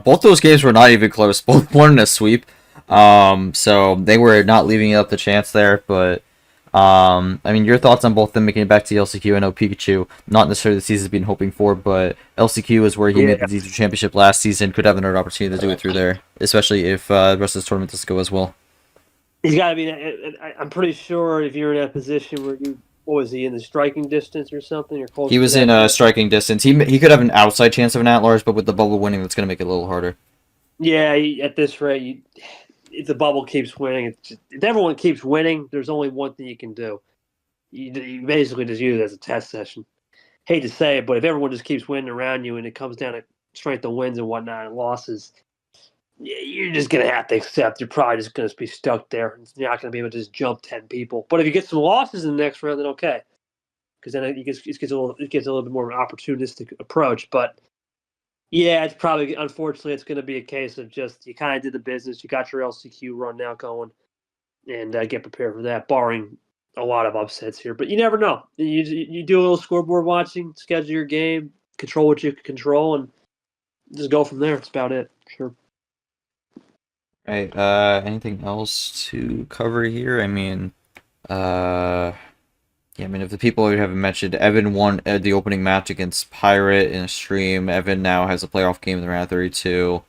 [SPEAKER 2] Both those games were not even close. Both won in a sweep. So they were not leaving up the chance there, but I mean, your thoughts on both them making it back to the LCQ? I know Pikachu, not necessarily the season's been hoping for, but LCQ is where he made
[SPEAKER 1] Yeah,
[SPEAKER 2] the D2 championship last season. Could have another opportunity to do it through there, especially if the rest of this tournament doesn't go as well.
[SPEAKER 1] he's got to be. I'm pretty sure if you're in that position where you, what was he in the striking distance or something, or close
[SPEAKER 2] He
[SPEAKER 1] to
[SPEAKER 2] was in
[SPEAKER 1] that.
[SPEAKER 2] striking distance. He could have an outside chance of an at-large, but with the bubble winning, that's going to make it a little harder.
[SPEAKER 1] Yeah, at this rate, if the bubble keeps winning, if everyone keeps winning, there's only one thing you can do. You basically just use it as a test session. Hate to say it, but if everyone just keeps winning around you and it comes down to strength of wins and whatnot and losses, you're just going to have to accept you're probably just going to be stuck there. You're not going to be able to just jump 10 people. But if you get some losses in the next round, then okay. Because then it gets a little bit more of an opportunistic approach. But yeah, it's probably, unfortunately, it's going to be a case of just you kind of did the business. You got your LCQ run now going and get prepared for that, barring a lot of upsets here. But you never know. You do a little scoreboard watching, schedule your game, control what you can control, and just go from there. That's about it. Sure.
[SPEAKER 2] Right. Anything else to cover here? I mean, yeah, I mean, if the people who haven't mentioned, Evan won the opening match against Pirate in a stream. Evan now has a playoff game in the round of 32.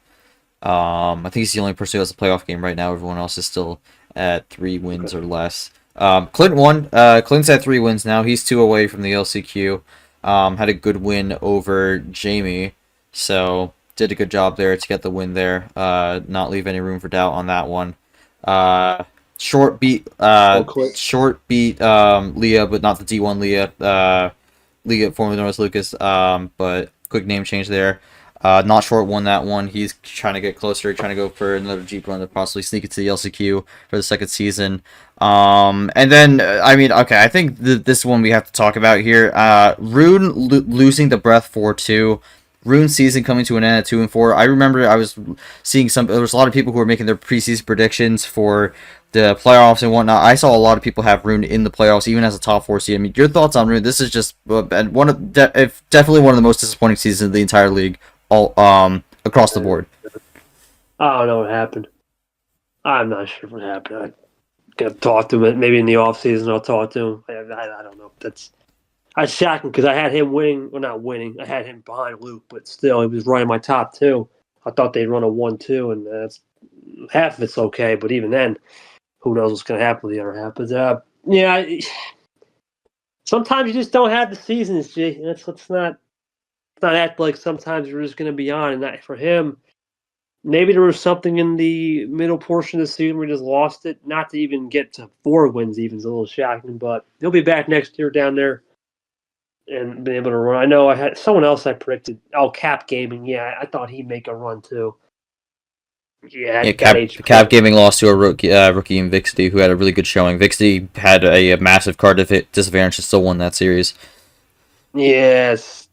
[SPEAKER 2] I think he's the only person who has a playoff game right now. Everyone else is still at 3 wins or less. Clint won. Clint's at 3 wins now. He's 2 away from the LCQ. Had a good win over Jamie, so did a good job there to get the win there. Not leave any room for doubt on that one. Uh, short beat Leah, but not the D1 Leah. Leah formerly known as Lucas. But quick name change there. Not Short won that one. He's trying to get closer, trying to go for another Jeep run to possibly sneak into the LCQ for the second season. And then, I mean, okay, I think this one we have to talk about here. Rune losing the Breath 4-2. Rune's season coming to an end at 2-4. I remember I was seeing there was a lot of people who were making their preseason predictions for the playoffs and whatnot. I saw a lot of people have Rune in the playoffs, even as a top 4 seed. I mean, your thoughts on Rune? This is just definitely one of the most disappointing seasons of the entire league, all across the board.
[SPEAKER 1] I don't know what happened. I'm not sure what happened. I'm gonna talk to him. Maybe in the off season I'll talk to him. I don't know. That's shocking because I had him winning. Well, not winning. I had him behind Luke, but still, he was right in my top 2. I thought they'd run a 1-2, and that's half of it's okay. But even then, who knows what's going to happen with the other half? But yeah, sometimes you just don't have the seasons, G. Let's not act like sometimes you're just going to be on. And that, for him, maybe there was something in the middle portion of the season where he just lost it. Not to even get to 4 wins, even is a little shocking. But he'll be back next year down there and been able to run. I know I had someone else I predicted. Oh, Cap Gaming. Yeah, I thought he'd make a run too. Yeah,
[SPEAKER 2] Cap Gaming lost to a rookie in Vixty, who had a really good showing. Vixty had a massive card disadvantage and still won that series.
[SPEAKER 1] Yes,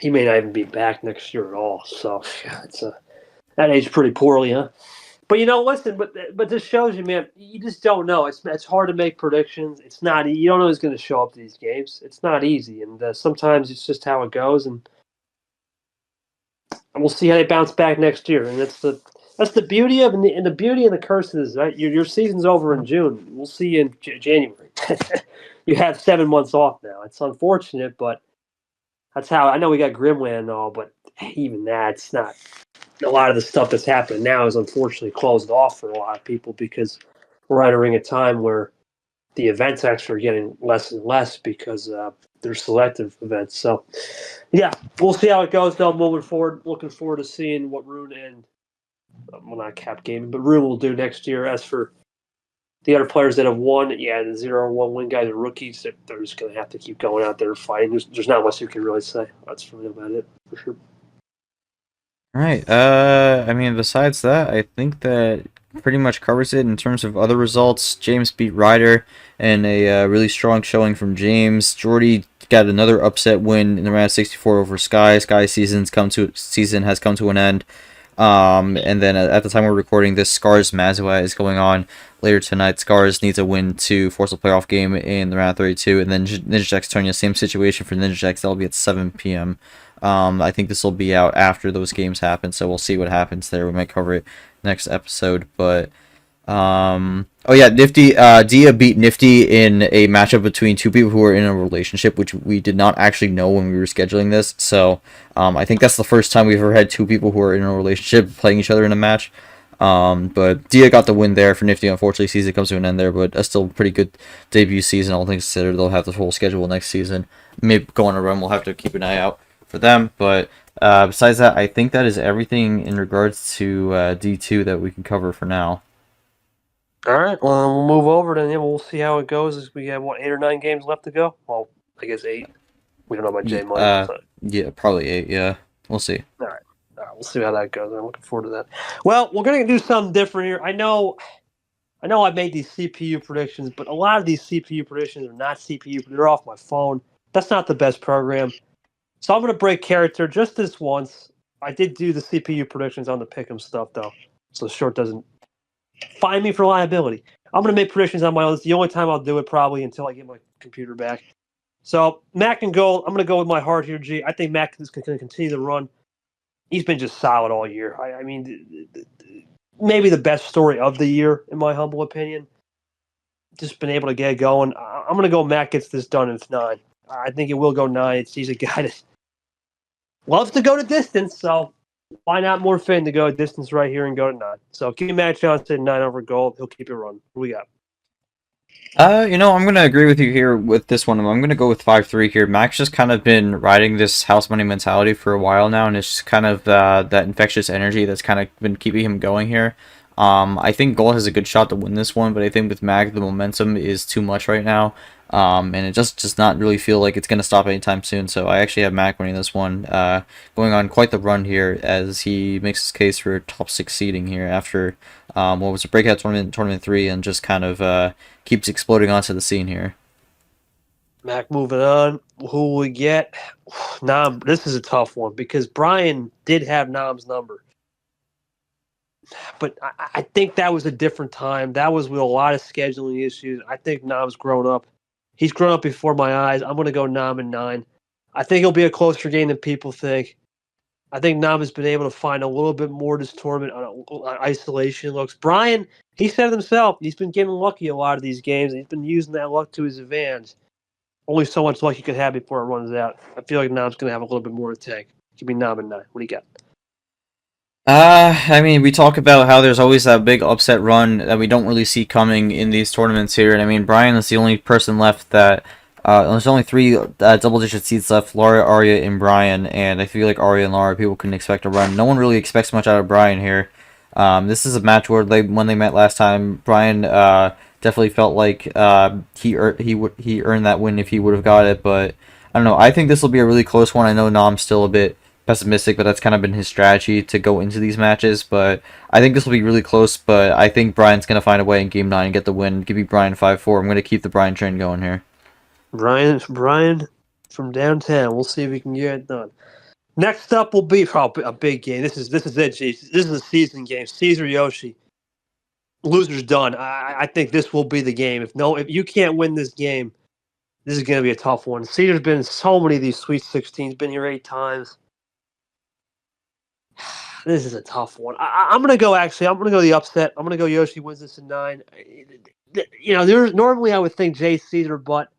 [SPEAKER 1] he may not even be back next year at all. So that aged pretty poorly, huh? But listen. But this shows you, man. You just don't know. It's hard to make predictions. It's not. You don't know who's going to show up to these games. It's not easy, and sometimes it's just how it goes. And we'll see how they bounce back next year. And that's the beauty of and the beauty and the curse is, right? Your season's over in June. We'll see you in January. You have 7 months off now. It's unfortunate, but that's how. I know we got Grimland and all, but even that's not. A lot of the stuff that's happening now is unfortunately closed off for a lot of people because we're entering a time where the events actually are getting less and less because they're selective events. So, yeah, we'll see how it goes, though, moving forward. Looking forward to seeing what Rune and, well, not Cap Gaming, but Rune will do next year. As for the other players that have won, yeah, the 0-1 win guys are rookies. They're just going to have to keep going out there fighting. There's not much you can really say. That's really about it, for sure.
[SPEAKER 2] All right. I mean, besides that, I think that pretty much covers it in terms of other results. James beat Ryder, and a really strong showing from James. Jordy got another upset win in the round of 64 over Sky. Sky season has come to an end. And then at the time we're recording this, Scars Mazua is going on later tonight. Scars needs a win to force a playoff game in the round 32, and then Ninja Jack's turning the same situation for Ninja Jack's. That'll be at 7 p.m. I think this will be out after those games happen, so we'll see what happens there. We might cover it next episode, but Oh yeah, Nifty. Dia beat Nifty in a matchup between two people who were in a relationship, which we did not actually know when we were scheduling this. So, I think that's the first time we've ever had two people who are in a relationship playing each other in a match. But Dia got the win there for Nifty. Unfortunately, season comes to an end there, but that's still a pretty good debut season. All things considered, they'll have the whole schedule next season. Maybe go on a run. We'll have to keep an eye out for them. But besides that, I think that is everything in regards to D2 that we can cover for now.
[SPEAKER 1] All right, well, we'll move over, then we'll see how it goes. As we have, 8 or 9 games left to go? Well, I guess 8. We don't know about J Money. So.
[SPEAKER 2] Yeah, probably 8. Yeah, we'll see.
[SPEAKER 1] All right, we'll see how that goes. I'm looking forward to that. Well, we're going to do something different here. I know I made these CPU predictions, but a lot of these CPU predictions are not CPU. They're off my phone. That's not the best program. So I'm going to break character just this once. I did do the CPU predictions on the Pick'em stuff, though, so Short doesn't find me for liability. I'm going to make predictions on my own. It's the only time I'll do it probably until I get my computer back. So Mac and Gold, I'm going to go with my heart here, G. I think Mac is going to continue to run. He's been just solid all year. I mean, maybe the best story of the year, in my humble opinion. Just been able to get it going. I'm going to go Mac gets this done, and it's 9. I think it will go 9. He's a guy that loves to go to distance, so why not more Finn to go distance right here and go to 9? So give me Matt Johnson 9 over Gold. He'll keep it running. Who we got?
[SPEAKER 2] I'm gonna agree with you here with this one. I'm gonna go with 5-3 here. Mac's just kind of been riding this house money mentality for a while now, and it's just kind of that infectious energy that's kind of been keeping him going here. I think Gold has a good shot to win this one, but I think with Mac the momentum is too much right now. And it just does not really feel like it's gonna stop anytime soon. So I actually have Mac winning this one, going on quite the run here as he makes his case for top 6 seeding here after what was a breakout tournament 3, and just kind of keeps exploding onto the scene here.
[SPEAKER 1] Mac moving on. Who will we get? Nam. This is a tough one because Brian did have Nam's number. But I think that was a different time. That was with a lot of scheduling issues. I think Nam's grown up. He's grown up before my eyes. I'm going to go Nam in 9. I think it'll be a closer game than people think. I think Nam has been able to find a little bit more this tournament on isolation looks. Brian, he said it himself. He's been getting lucky a lot of these games. And he's been using that luck to his advantage. Only so much luck you could have before it runs out. I feel like Nam's going to have a little bit more to take. Give me Nam in 9. What do you got?
[SPEAKER 2] I mean, we talk about how there's always that big upset run that we don't really see coming in these tournaments here, and I mean, Brian is the only person left that, there's only 3 double-digit seeds left, Laura, Arya, and Brian, and I feel like Arya and Laura, people can expect a run. No one really expects much out of Brian here. This is a match where when they met last time, Brian, definitely felt like, he earned that win if he would have got it, but I don't know, I think this will be a really close one. I know Nam's still a bit pessimistic, but that's kind of been his strategy to go into these matches. But I think this will be really close, but I think Brian's going to find a way in Game 9 and get the win. Give me Brian 5-4. I'm going to keep the Brian train going here.
[SPEAKER 1] Brian from downtown. We'll see if we can get it done. Next up will be a big game. This is it, Chiefs. This is a season game. Caesar Yoshi. Loser's done. I think this will be the game. If you can't win this game, this is going to be a tough one. Caesar's been in so many of these Sweet 16s. Been here 8 times. This is a tough one. I'm going to go the upset. I'm going to go Yoshi wins this in 9. Normally I would think Jay Caesar, but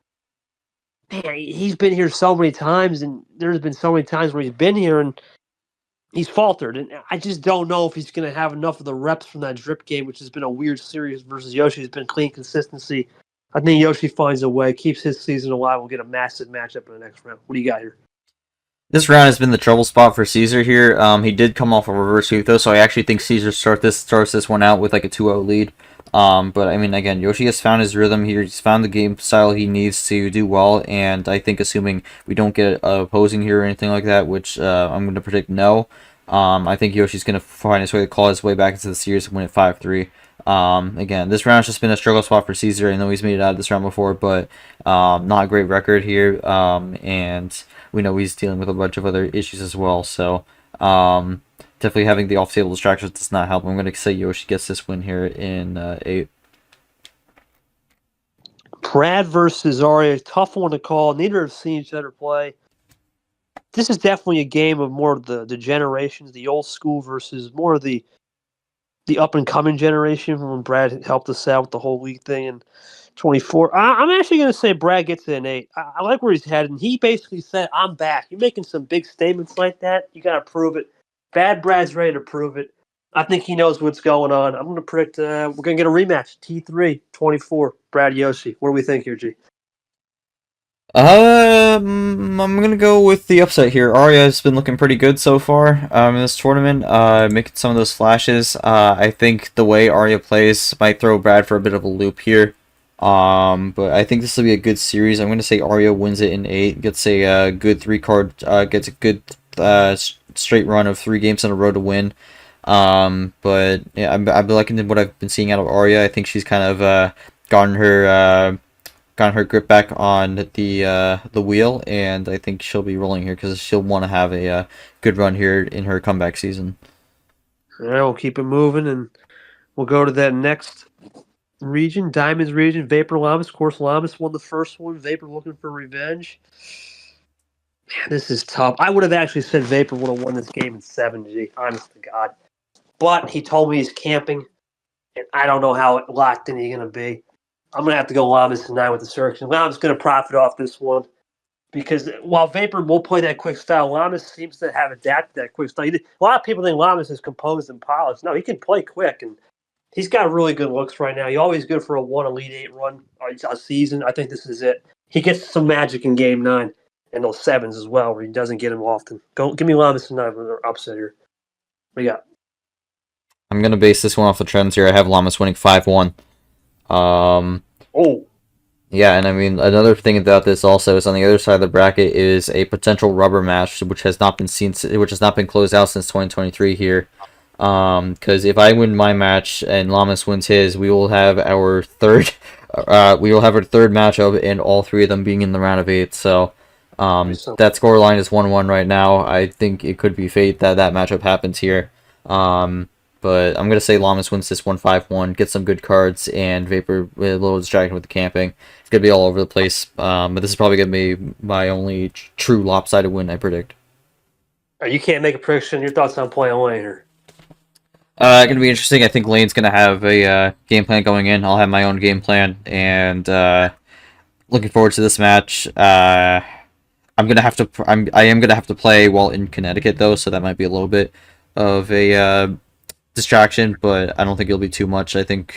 [SPEAKER 1] man, he's been here so many times, and there's been so many times where he's been here and he's faltered. And I just don't know if he's going to have enough of the reps from that drip game, which has been a weird series versus Yoshi. It's been clean consistency. I think Yoshi finds a way, keeps his season alive. We'll get a massive matchup in the next round. What do you got here?
[SPEAKER 2] This round has been the trouble spot for Caesar here. He did come off a reverse sweep though, so I actually think Caesar starts this one out with like a 2-0 lead. But I mean, again, Yoshi has found his rhythm here. He's found the game style he needs to do well, and I think assuming we don't get opposing here or anything like that, which I'm going to predict no, I think Yoshi's going to find his way to claw his way back into the series and win at 5-3. Again, this round's just been a struggle spot for Caesar. I know he's made it out of this round before, but not a great record here, and we know he's dealing with a bunch of other issues as well, so definitely having the off-table distractions does not help. I'm going to say Yoshi gets this win here in 8.
[SPEAKER 1] Brad versus Arya, tough one to call. Neither have seen each other play. This is definitely a game of more of the generations, the old school versus more of the the up and coming generation from when Brad helped us out with the whole league thing in 24. I'm actually going to say Brad gets an 8. I like where he's headed. And he basically said, I'm back. You're making some big statements like that. You got to prove it. Bad Brad's ready to prove it. I think he knows what's going on. I'm going to predict we're going to get a rematch. T3, 24, Brad Yoshi. What do we think here, G?
[SPEAKER 2] I'm gonna go with the upset here. Arya has been looking pretty good so far in this tournament, making some of those flashes. I think the way Arya plays might throw Brad for a bit of a loop here. But I think this will be a good series. I'm gonna say Arya wins it in 8, gets a good 3-card, gets a good straight run of 3 games in a row to win. But yeah, I've been liking what I've been seeing out of Arya. I think she's kind of gotten her grip back on the wheel, and I think she'll be rolling here because she'll want to have a good run here in her comeback season.
[SPEAKER 1] All right, we'll keep it moving, and we'll go to that next region, Diamonds region. Vapor Lamas. Of course, Lamas won the first one. Vapor looking for revenge. Man, this is tough. I would have actually said Vapor would have won this game in 7G, honest to God. But he told me he's camping, and I don't know how locked in he's going to be. I'm going to have to go Lamas tonight with the search. And Lamas going to profit off this one because while Vapor will play that quick style, Lamas seems to have adapted that quick style. A lot of people think Lamas is composed and polished. No, he can play quick, and he's got really good looks right now. He's always good for a 1 Elite 8 run a season. I think this is it. He gets some magic in Game 9 and those 7s as well, where he doesn't get them often. Go, give me Lamas tonight for the upset here. What do you got?
[SPEAKER 2] I'm gonna base this one off the trends here. I have Lamas winning 5-1.
[SPEAKER 1] Oh.
[SPEAKER 2] Yeah, and I mean, another thing about this also is on the other side of the bracket is a potential rubber match, which has not been closed out since 2023 here. Because if I win my match and Lamas wins his, we will have our third matchup, and all 3 of them being in the round of 8. So, that score line is 1-1 right now. I think it could be fate that matchup happens here. But I'm going to say Lamas wins this 1-5-1, gets some good cards, and Vapor a little distracted with the camping. It's going to be all over the place, but this is probably going to be my only true lopsided win, I predict.
[SPEAKER 1] You can't make a prediction. Your thoughts on playing Lane here?
[SPEAKER 2] Going to be interesting. I think Lane's going to have a game plan going in. I'll have my own game plan, and looking forward to this match. I am going to have to play while in Connecticut, though, so that might be a little bit of a distraction, but I don't think it'll be too much. I think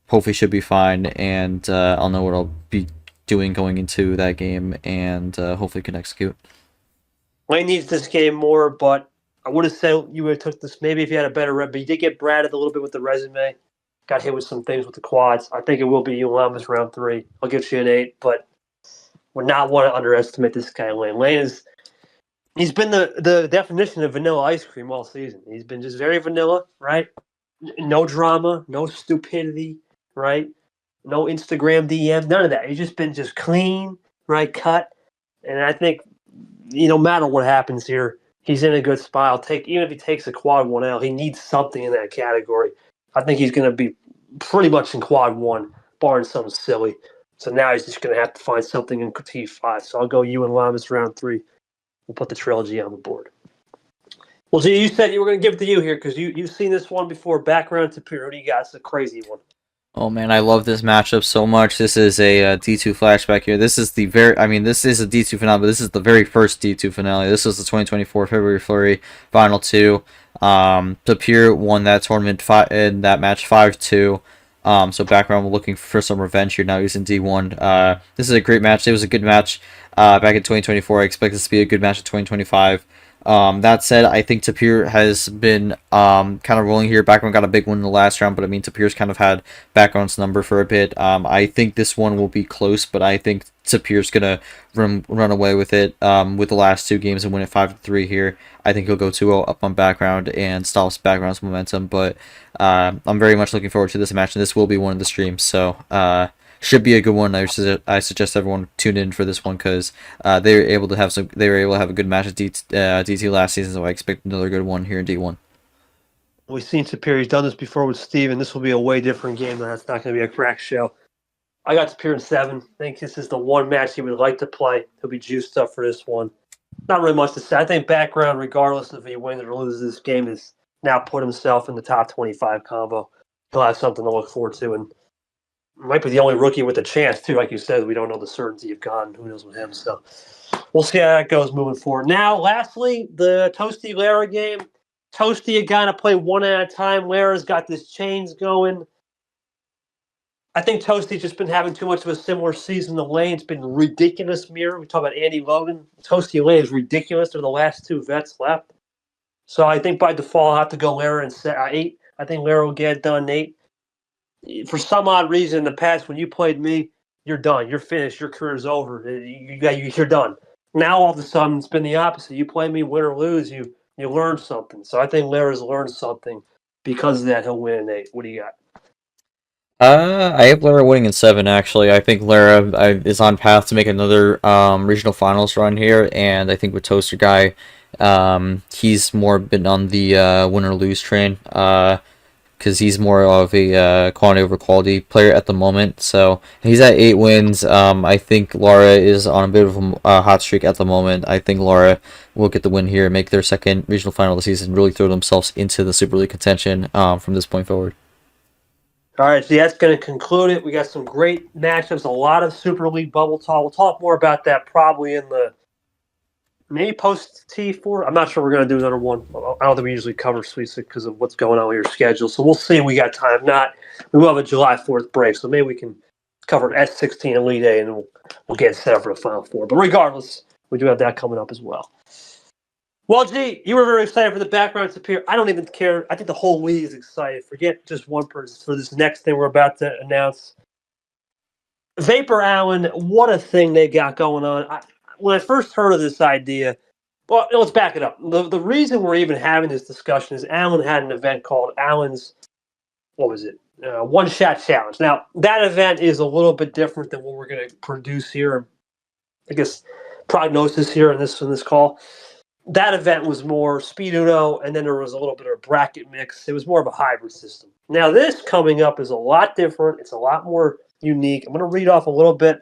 [SPEAKER 2] hopefully should be fine, and I'll know what I'll be doing going into that game, and hopefully can execute.
[SPEAKER 1] Lane needs this game more, but I would have said you would have took this maybe if you had a better rep, but you did get Braded a little bit with the resume. Got hit with some things with the quads. I think it will be you Lamas round 3. I'll give you an 8, but would not want to underestimate this guy, Lane. He's been the definition of vanilla ice cream all season. He's been just very vanilla, right? No drama, no stupidity, right? No Instagram DM, none of that. He's just been just clean, right? Cut. And I think, no matter what happens here, he's in a good spot. Even if he takes a quad 1L, he needs something in that category. I think he's going to be pretty much in quad 1, barring something silly. So now he's just going to have to find something in T5. So I'll go you and Lamas round 3. We'll put the trilogy on the board. Well, G, you said you were going to give it to you here because you've seen this one before. Background to Pierre. What do you got? It's a crazy one.
[SPEAKER 2] Oh man, I love this matchup so much. This is a D2 flashback here. This is this is a D2 finale, but this is the very first D2 finale. This was the 2024 February Flurry Final 2. Tapir won that tournament in that match 5-2. So background, we're looking for some revenge here. Now he's in D1. This is a great match. It was a good match back in 2024. I expect this to be a good match in 2025. That said, I think Tapir has been kind of rolling here. Background got a big one in the last round, but I mean Tapir's kind of had Background's number for a bit. I think this one will be close, but I think Tapir's gonna run away with it with the last 2 games and win it 5-3 here. I think he'll go 2-0 up on Background and stops Background's momentum, but I'm very much looking forward to this match, and this will be one of the streams, so should be a good one. I suggest everyone tune in for this one because they were able to have a good match at DT last season, so I expect another good one here in D1.
[SPEAKER 1] We've seen Tapir. He's done this before with Steve, and this will be a way different game. That's not going to be a crack show. I got Tapir in 7. I think this is the one match he would like to play. He'll be juiced up for this one. Not really much to say. I think Background, regardless if he wins or loses this game, is now put himself in the top 25 combo. He'll have something to look forward to, and might be the only rookie with a chance too. Like you said, we don't know the certainty of Gon. Who knows with him? So we'll see how that goes moving forward. Now, lastly, the Toasty Lara game. Toasty again to play one at a time. Lara's got this chains going. I think Toasty's just been having too much of a similar season to Lane. It's been ridiculous mirror. We talk about Andy Logan. Toasty Lane is ridiculous. They're the last two vets left. So I think by default, I'll have to go Lara in 8. I think Lara will get it done in 8. For some odd reason in the past, when you played me, you're done. You're finished. Your career's over. You're done. Now all of a sudden, it's been the opposite. You play me, win or lose, you learn something. So I think Lara's learned something. Because of that, he'll win in 8. What do you got?
[SPEAKER 2] I have Lara winning in 7. Actually, I think Lara is on path to make another regional finals run here, and I think with Toaster Guy, he's more been on the win or lose train. Because he's more of a quantity over quality player at the moment. So he's at 8 wins. I think Lara is on a bit of a hot streak at the moment. I think Lara will get the win here, make their second regional final of the season, really throw themselves into the Super League contention from this point forward.
[SPEAKER 1] All right, so that's going to conclude it. We got some great matchups, a lot of Super League bubble talk. We'll talk more about that probably in the maybe post T4. I'm not sure we're going to do another one. I don't think we usually cover Sweet 6 because of what's going on with your schedule. So we'll see if we got time. If not, we will have a July 4th break. So maybe we can cover S16 Elite A and we'll get set up for the Final Four. But regardless, we do have that coming up as well. Well, G, you were very excited for the background to appear. I don't even care. I think the whole league is excited. Forget just one person for this next thing we're about to announce. Vapor Allen, what a thing they got going on. When I first heard of this idea, well, let's back it up. The reason we're even having this discussion is Allen had an event called Allen's, One Shot Challenge. Now, that event is a little bit different than what we're going to produce here. I guess prognosis here in this call. That event was more Speed Uno, and then there was a little bit of a bracket mix. It was more of a hybrid system. Now, this coming up is a lot different. It's a lot more unique. I'm going to read off a little bit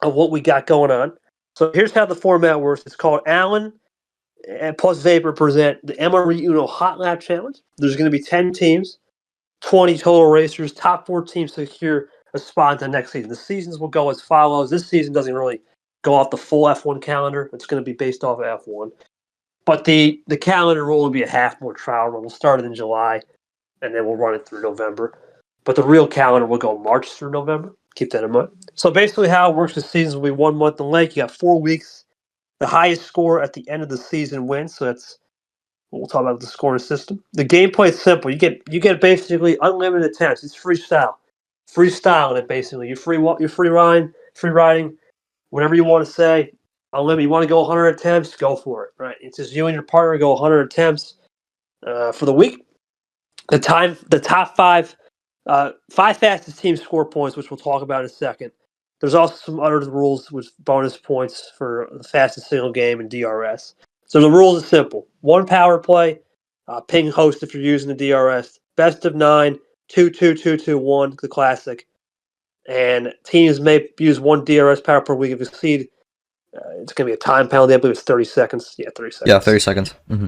[SPEAKER 1] of what we got going on. So here's how the format works. It's called Allen plus Vapor present the MRE Uno Hot Lap Challenge. There's going to be 10 teams, 20 total racers. Top 4 teams secure a spot in the next season. The seasons will go as follows. This season doesn't really go off the full F1 calendar. It's going to be based off of F1. But the calendar will be a half more trial run. We'll start it in July, and then we'll run it through November. But the real calendar will go March through November. Keep that in mind. So basically how it works, the season will be 1 month in length. You got 4 weeks. The highest score at the end of the season wins. So that's we'll talk about the scoring system. The gameplay is simple. You get basically unlimited attempts. It's freestyle. Freestyling it basically. You're free riding, whatever you want to say. Unlimited. You want to go 100 attempts, go for it. Right? It's just you and your partner go 100 attempts for the week. The top 5 fastest teams score points, which we'll talk about in a second. There's also some other rules with bonus points for the fastest single game and DRS. So the rules are simple. 1 power play, ping host if you're using the DRS, best of 9, 2-2-2-2-1, the classic. And teams may use 1 DRS power per week. If you exceed, it's going to be a time penalty. I believe it's 30 seconds. Yeah, 30 seconds.
[SPEAKER 2] Yeah, 30 seconds. Mm-hmm.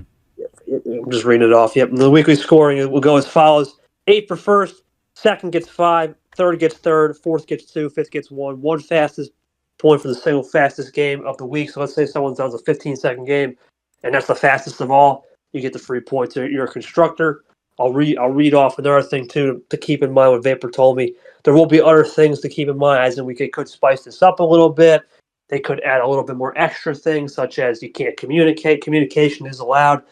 [SPEAKER 1] I'm just reading it off. Yep. And the weekly scoring will go as follows. 8 for first, second gets 5, third gets third, fourth gets 2, fifth gets 1. 1 fastest point for the single fastest game of the week. So let's say someone does a 15-second game, and that's the fastest of all. You get the free points. You're a constructor. I'll read off another thing, too, to keep in mind what Vapor told me. There will be other things to keep in mind, as in we could spice this up a little bit. They could add a little bit more extra things, such as you can't communicate. Communication is allowed.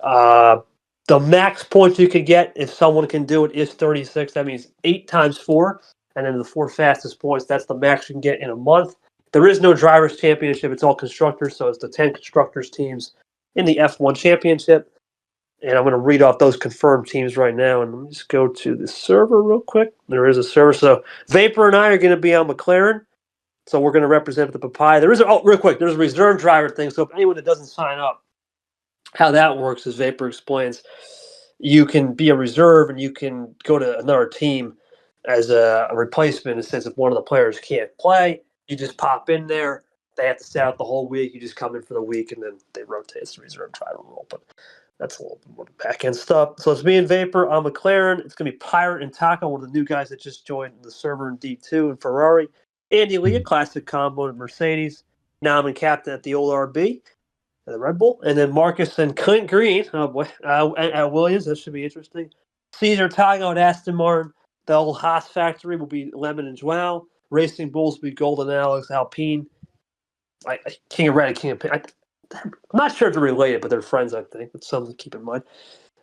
[SPEAKER 1] The max points you could get if someone can do it is 36. That means 8 times 4. And then the 4 fastest points, that's the max you can get in a month. There is no drivers' championship. It's all constructors. So it's the 10 constructors teams in the F1 championship. And I'm going to read off those confirmed teams right now. And let me just go to the server real quick. There is a server. So Vapor and I are going to be on McLaren. So we're going to represent the Papaya. There's a reserve driver thing. So if anyone that doesn't sign up, how that works is Vapor explains. You can be a reserve and you can go to another team as a replacement. In the sense if one of the players can't play, you just pop in there. They have to stay out the whole week. You just come in for the week and then they rotate. It's the reserve driver role. But That's a little bit more back end stuff. So it's me and Vapor on McLaren. It's going to be Pirate and Taco, one of the new guys that just joined the server in D2, and Ferrari. Andy Lee, a classic combo at Mercedes. Now I'm in captain at the old RB, the Red Bull. And then Marcus and Clint Green, oh boy, at Williams. That should be interesting. Caesar Tago at Aston Martin. The old Haas factory will be Lemon and Joao. Racing Bulls will be Golden Alex, Alpine. King of Red and King of Pink. I'm not sure if they're related, but they're friends, I think. That's something to keep in mind.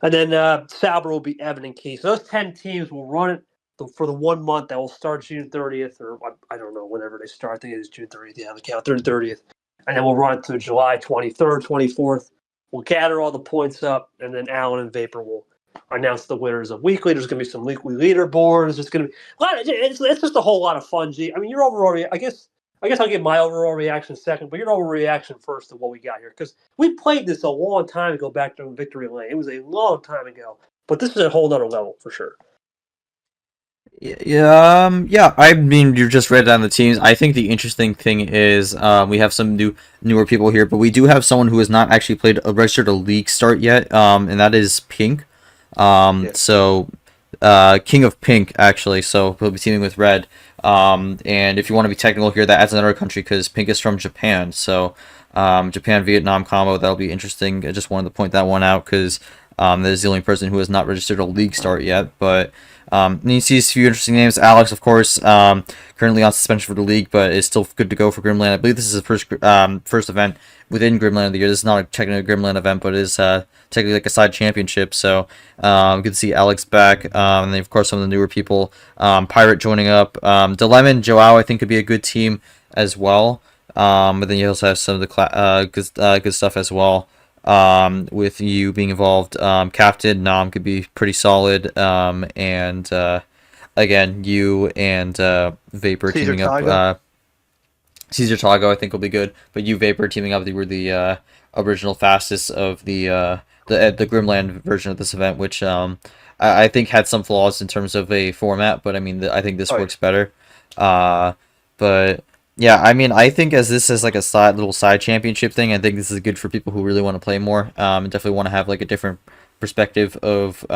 [SPEAKER 1] And then Sauber will be Evan and Key. So those 10 teams will run it for the 1 month that will start June 30th, or I don't know, whenever they start. I think it is June 30th. Yeah, the count, 30th. And then we'll run it to July 23rd, 24th. We'll gather all the points up, and then Alan and Vapor will announce the winners of weekly. There's going to be some weekly leaderboards. There's going to be a lot. It's just a whole lot of fun, G. I mean, your overall, I guess I'll give my overall reaction second, but your overall reaction first to what we got here. Because we played this a long time ago back during Victory Lane. It was a long time ago. But this is a whole nother level for sure.
[SPEAKER 2] Yeah. I mean, you just read down the teams. I think the interesting thing is we have some newer people here, but we do have someone who has not actually registered a league start yet, and that is Pink. So King of Pink, actually. So he'll be teaming with Red. And if you want to be technical here, that adds another country because Pink is from Japan. So Japan-Vietnam combo, that'll be interesting. I just wanted to point that one out because that is the only person who has not registered a league start yet. But and you see a few interesting names. Alex, of course, currently on suspension for the league, but is still good to go for Grimland. I believe this is the first event within Grimland of the year. This is not a technically a Grimland event, but it is technically like a side championship. So good to see Alex back. And then, of course, some of the newer people. Pirate joining up. Dilemma and Joao, I think, could be a good team as well. But then you also have some of the good stuff as well. With you being involved, Captain Nam could be pretty solid. And again, you and Vapor
[SPEAKER 1] Caesar
[SPEAKER 2] teaming up.
[SPEAKER 1] Tago.
[SPEAKER 2] Caesar Tago, I think, will be good. But you, Vapor, teaming up, they were the original fastest of the Grimland version of this event, which I think had some flaws in terms of a format. But I mean, I think this works better. But yeah, I mean, I think as this is like a little side championship thing, I think this is good for people who really want to play more. And definitely want to have like a different perspective of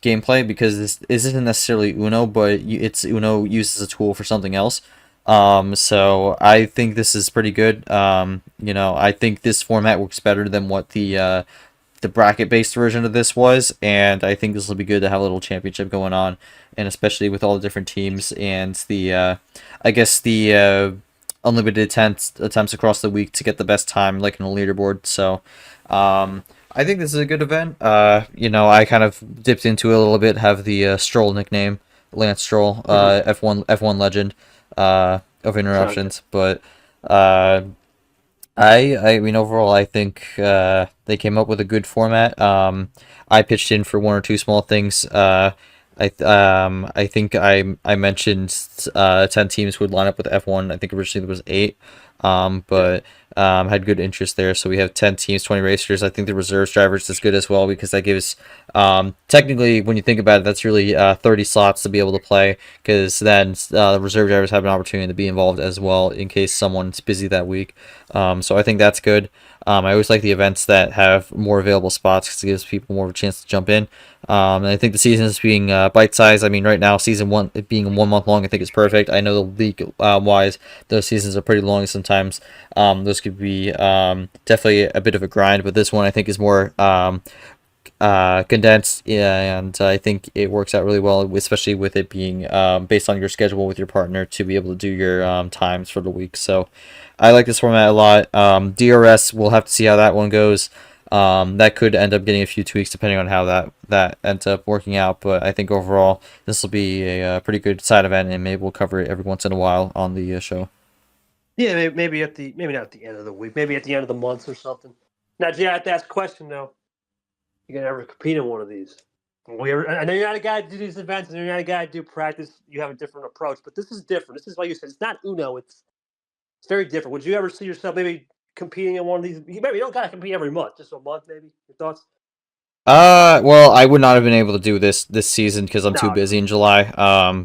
[SPEAKER 2] gameplay, because this isn't necessarily Uno, but it's Uno used as a tool for something else. So I think this is pretty good. I think this format works better than what the bracket-based version of this was, and I think this will be good to have a little championship going on, and especially with all the different teams and the unlimited attempts across the week to get the best time, like in a leaderboard. So, I think this is a good event. I kind of dipped into it a little bit. Have the Stroll nickname, Lance Stroll, F1 legend of interruptions, but I mean, overall, I think they came up with a good format. I pitched in for one or two small things. I think I mentioned 10 teams would line up with F1. I think originally there was 8, but had good interest there. So we have 10 teams, 20 racers. I think the reserves drivers is good as well, because that gives technically, when you think about it, that's really 30 slots to be able to play, because then the reserve drivers have an opportunity to be involved as well in case someone's busy that week. So I think that's good. I always like the events that have more available spots, because it gives people more of a chance to jump in. And I think the seasons being bite-sized. I mean, right now, season 1 being 1 month long, I think is perfect. I know the league wise, those seasons are pretty long sometimes. Those could be definitely a bit of a grind, but this one I think is more condensed, and I think it works out really well, especially with it being based on your schedule with your partner to be able to do your times for the week. So I like this format a lot. DRS, we'll have to see how that one goes. That could end up getting a few tweaks depending on how that ends up working out, but I think overall this will be a pretty good side event, and maybe we'll cover it every once in a while on the show.
[SPEAKER 1] Yeah, maybe not at the end of the week, maybe at the end of the month or something. Now, Jay, I have to ask a question though. You gonna ever compete in one of these? I know you're not a guy to do these events, and you're not a guy to do practice. You have a different approach, but this is different. This is like you said, it's not Uno. It's very different. Would you ever see yourself maybe competing in one of these? Maybe you don't gotta compete every month, just a month, maybe. Your thoughts?
[SPEAKER 2] Well, I would not have been able to do this season because I'm too busy in July.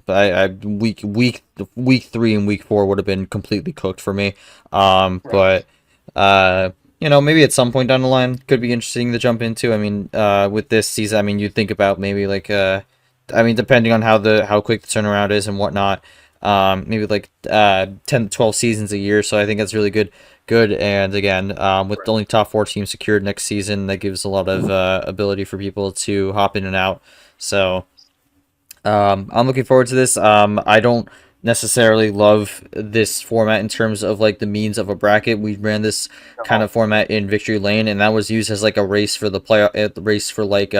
[SPEAKER 2] But I week 3 and week 4 would have been completely cooked for me. Right. But maybe at some point down the line could be interesting to jump into. I mean, with this season, I mean, you'd think about maybe like, I mean, depending on how quick the turnaround is and whatnot, maybe like 10 to 12 seasons a year. So I think that's really good. And again, with the only top four teams secured next season, that gives a lot of ability for people to hop in and out. So I'm looking forward to this. I don't necessarily love this format in terms of like the means of a bracket. We ran this kind of format in Victory Lane, and that was used as like a race for the race for like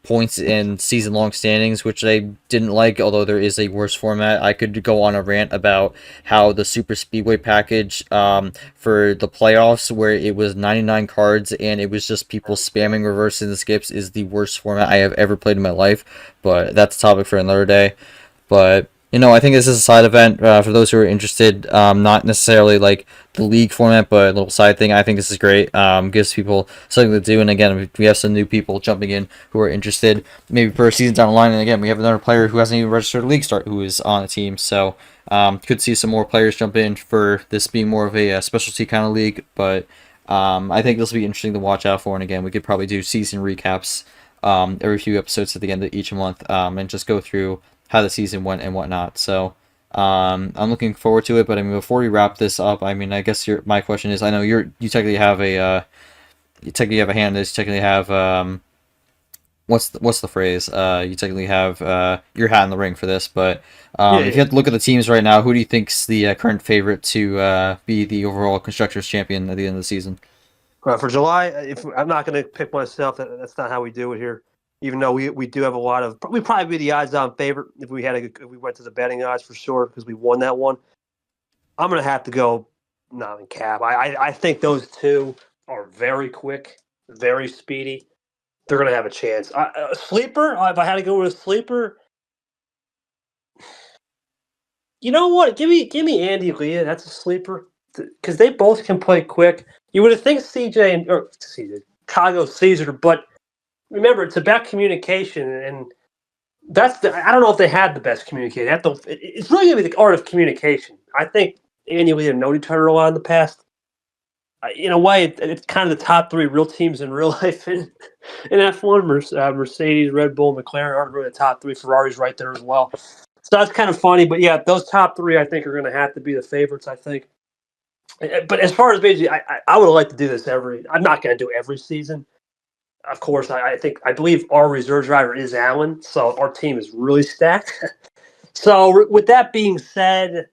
[SPEAKER 2] points in season long standings, which I didn't like. Although there is a worse format, I could go on a rant about how the Super Speedway package for the playoffs, where it was 99 cards and it was just people spamming reverses and skips, is the worst format I have ever played in my life. But that's a topic for another day. But I think this is a side event for those who are interested. Not necessarily like the league format, but a little side thing. I think this is great. Gives people something to do. And again, we have some new people jumping in who are interested, maybe per season down the line. And again, we have another player who hasn't even registered a league start who is on the team. So could see some more players jump in for this being more of a specialty kind of league. But I think this will be interesting to watch out for. And again, we could probably do season recaps every few episodes at the end of each month and just go through how the season went and whatnot. So I'm looking forward to it. But I mean, before we wrap this up, I mean, I guess my question is, I know you technically have a hand. You technically have what's the phrase? You technically have your hat in the ring for this. But if you have to look at the teams right now, who do you think's the current favorite to be the overall constructors champion at the end of the season?
[SPEAKER 1] For July, if I'm not going to pick myself, that's not how we do it here. Even though we do have a lot of, we'd probably be the odds-on favorite if we went to the betting odds for sure because we won that one. I'm going to have to go Nom and Cap. I think those two are very quick, very speedy. They're going to have a chance. A sleeper, if I had to go with a sleeper, you know what? Give me Andy Leah. That's a sleeper because they both can play quick. You would have think CJ, Chicago Caesar, but remember, it's about communication, and I don't know if they had the best communication. It's really going to be the art of communication. I think Andy Lee have known each other a lot in the past. In a way, it's kind of the top three real teams in real life in F1. Mercedes, Red Bull, McLaren aren't really the top three. Ferrari's right there as well. So that's kind of funny. But yeah, those top three I think are going to have to be the favorites, I think. But as far as basically, I would like to do this I'm not going to do every season. Of course, I believe our reserve driver is Allen, so our team is really stacked. So with that being said,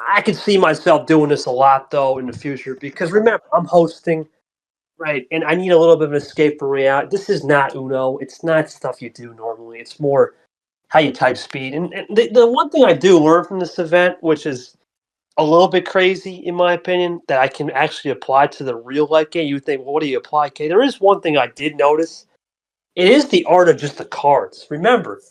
[SPEAKER 1] I can see myself doing this a lot though in the future because remember I'm hosting, right? And I need a little bit of an escape from reality. This is not Uno. It's not stuff you do normally. It's more how you type speed. And the one thing I do learn from this event, which is a little bit crazy in my opinion, that I can actually apply to the real life game. You think, well, what do you apply, Kay? There is one thing I did notice. It is the art of just the cards. Remember,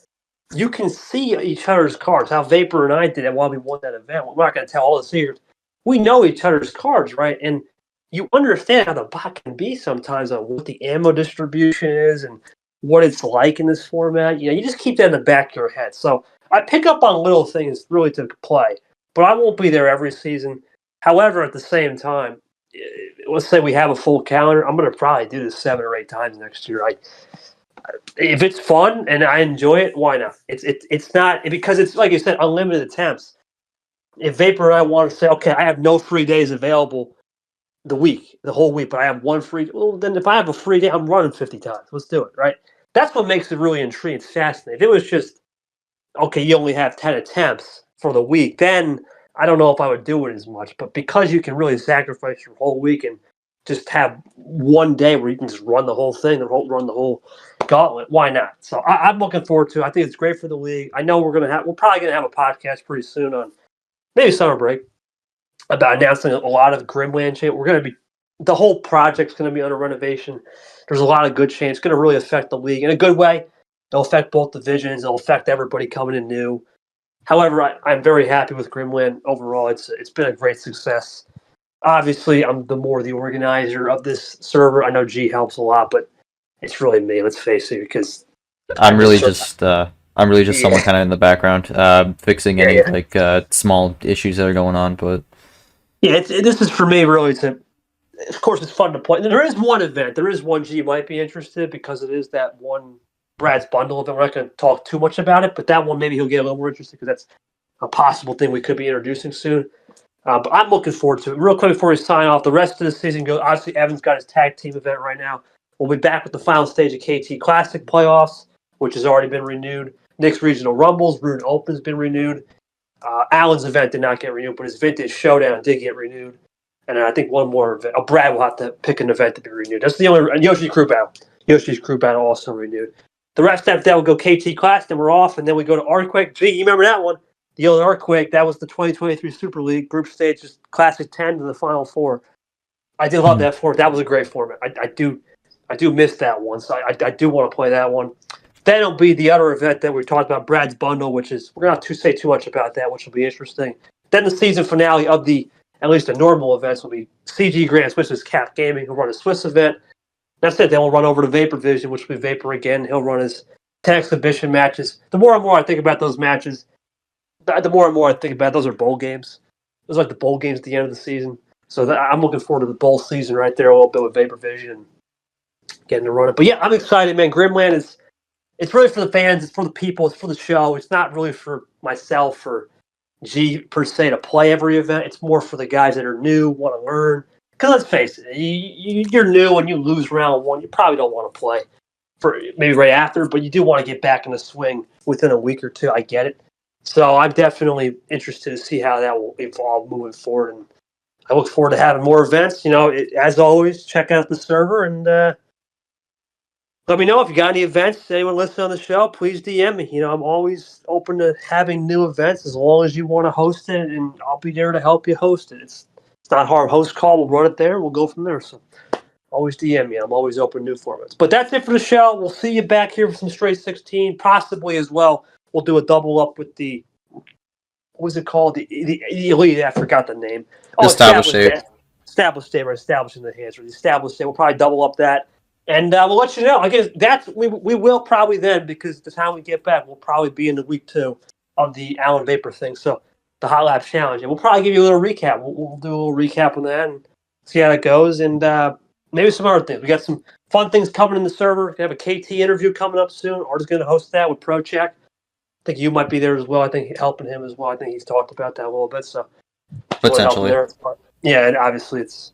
[SPEAKER 1] you can see each other's cards. How Vapor and I did it while we won that event. We're not going to tell all the secrets. We know each other's cards, right? And you understand how the bot can be sometimes on what the ammo distribution is and what it's like in this format. You just keep that in the back of your head. So I pick up on little things really to play. But I won't be there every season. However, at the same time, let's say we have a full calendar, I'm going to probably do this 7 or 8 times next year. If it's fun and I enjoy it, why not? It's not because it's like you said, unlimited attempts. If Vapor and I want to say, okay, I have no free days available the whole week, but I have one free. Well, then if I have a free day, I'm running 50 times. Let's do it, right? That's what makes it really intriguing. It's fascinating. If it was just okay, you only have 10 attempts for the week, then I don't know if I would do it as much. But because you can really sacrifice your whole week and just have one day where you can just run the whole thing, run the whole gauntlet, why not? So I'm looking forward to it. I think it's great for the league. I know we're probably going to have a podcast pretty soon on maybe summer break about announcing a lot of Grimland shit. The whole project's going to be under renovation. There's a lot of good change. It's going to really affect the league in a good way. It'll affect both divisions. It'll affect everybody coming in new. However, I'm very happy with Grimland overall. It's been a great success. Obviously, I'm the organizer of this server. I know G helps a lot, but it's really me. Let's face it, because
[SPEAKER 2] I'm really just someone kind of in the background, fixing any like small issues that are going on. But
[SPEAKER 1] this is for me really of course, it's fun to play. There is one event. There is one G you might be interested because it is that one Brad's bundle event. We're not going to talk too much about it, but that one maybe he'll get a little more interested because that's a possible thing we could be introducing soon. But I'm looking forward to it. Real quick before we sign off, the rest of the season goes. Obviously, Evan's got his tag team event right now. We'll be back with the final stage of KT Classic playoffs, which has already been renewed. Nick's Regional Rumbles, Rune Open has been renewed. Allen's event did not get renewed, but his Vintage Showdown did get renewed. And I think one more event. Brad will have to pick an event to be renewed. That's the only. And Yoshi's Crew Battle. Yoshi's Crew Battle also renewed. The rest of that will go KT Class, then we're off, and then we go to Earthquake. Gee, you remember that one? The old Earthquake. That was the 2023 Super League group stage, just Classic 10 to the Final Four. I did love that format. That was a great format. I do miss that one, so I do want to play that one. Then it'll be the other event that we talked about, Brad's Bundle, which is we're not to say too much about that, which will be interesting. Then the season finale of at least the normal events will be CG Grand Swiss's Cap Gaming. He'll run a Swiss event. That's it. Then we'll run over to Vapor Vision, which will be Vapor again. He'll run his 10 exhibition matches. The more and more I think about those matches, the more and more I think about those are bowl games. Those are like the bowl games at the end of the season. So I'm looking forward to the bowl season right there a little bit with Vapor Vision and getting to run it. But yeah, I'm excited, man. Grimland it's really for the fans. It's for the people. It's for the show. It's not really for myself or G per se to play every event. It's more for the guys that are new, want to learn. Because let's face it, you're new and you lose round one. You probably don't want to play for maybe right after, but you do want to get back in the swing within a week or two. I get it. So I'm definitely interested to see how that will evolve moving forward. And I look forward to having more events. As always, check out the server and let me know if you got any events. Anyone listening on the show, please DM me. I'm always open to having new events as long as you want to host it, and I'll be there to help you host it. It's not hard. Host call, we'll run it there. We'll go from there. So always DM me. I'm always open to new formats. But that's it for the show. We'll see you back here for some Straight 16, possibly as well. We'll do a double up with the what was it called? The Elite. I forgot the name.
[SPEAKER 2] Established State.
[SPEAKER 1] Established State. We're establishing the hands. The Established State. We'll probably double up that. And we'll let you know. I guess we will probably then, because the time we get back, we'll probably be in the week 2 of the Allen Vapor thing. So the Hot Lab Challenge. And we'll probably give you a little recap. We'll do a little recap on that and see how it goes. And maybe some other things. We got some fun things coming in the server. We have a KT interview coming up soon. Art's going to host that with ProCheck. I think you might be there as well. I think helping him as well. I think he's talked about that a little bit. So
[SPEAKER 2] potentially.
[SPEAKER 1] Yeah, and obviously it's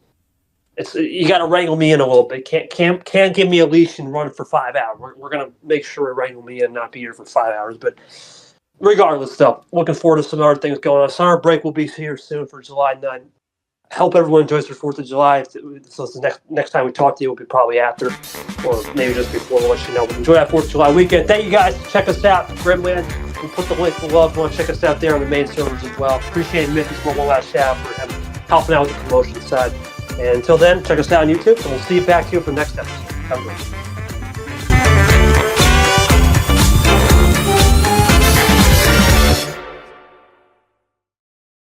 [SPEAKER 1] you got to wrangle me in a little bit. Can't give me a leash and run for 5 hours. We're gonna make sure we wrangle me in and not be here for 5 hours. But regardless, though, looking forward to some other things going on. Summer break will be here soon for July 9th. I hope everyone enjoys their 4th of July. So the next time we talk to you will be probably after, or maybe just before. We'll let you know. But enjoy that 4th of July weekend. Thank you guys. Check us out, Grimland. We'll put the link below if you want to check us out there on the main servers as well. Appreciate Mickey for one last shout for helping out with the promotion side. And until then, check us out on YouTube, and we'll see you back here for the next episode. Have a great day.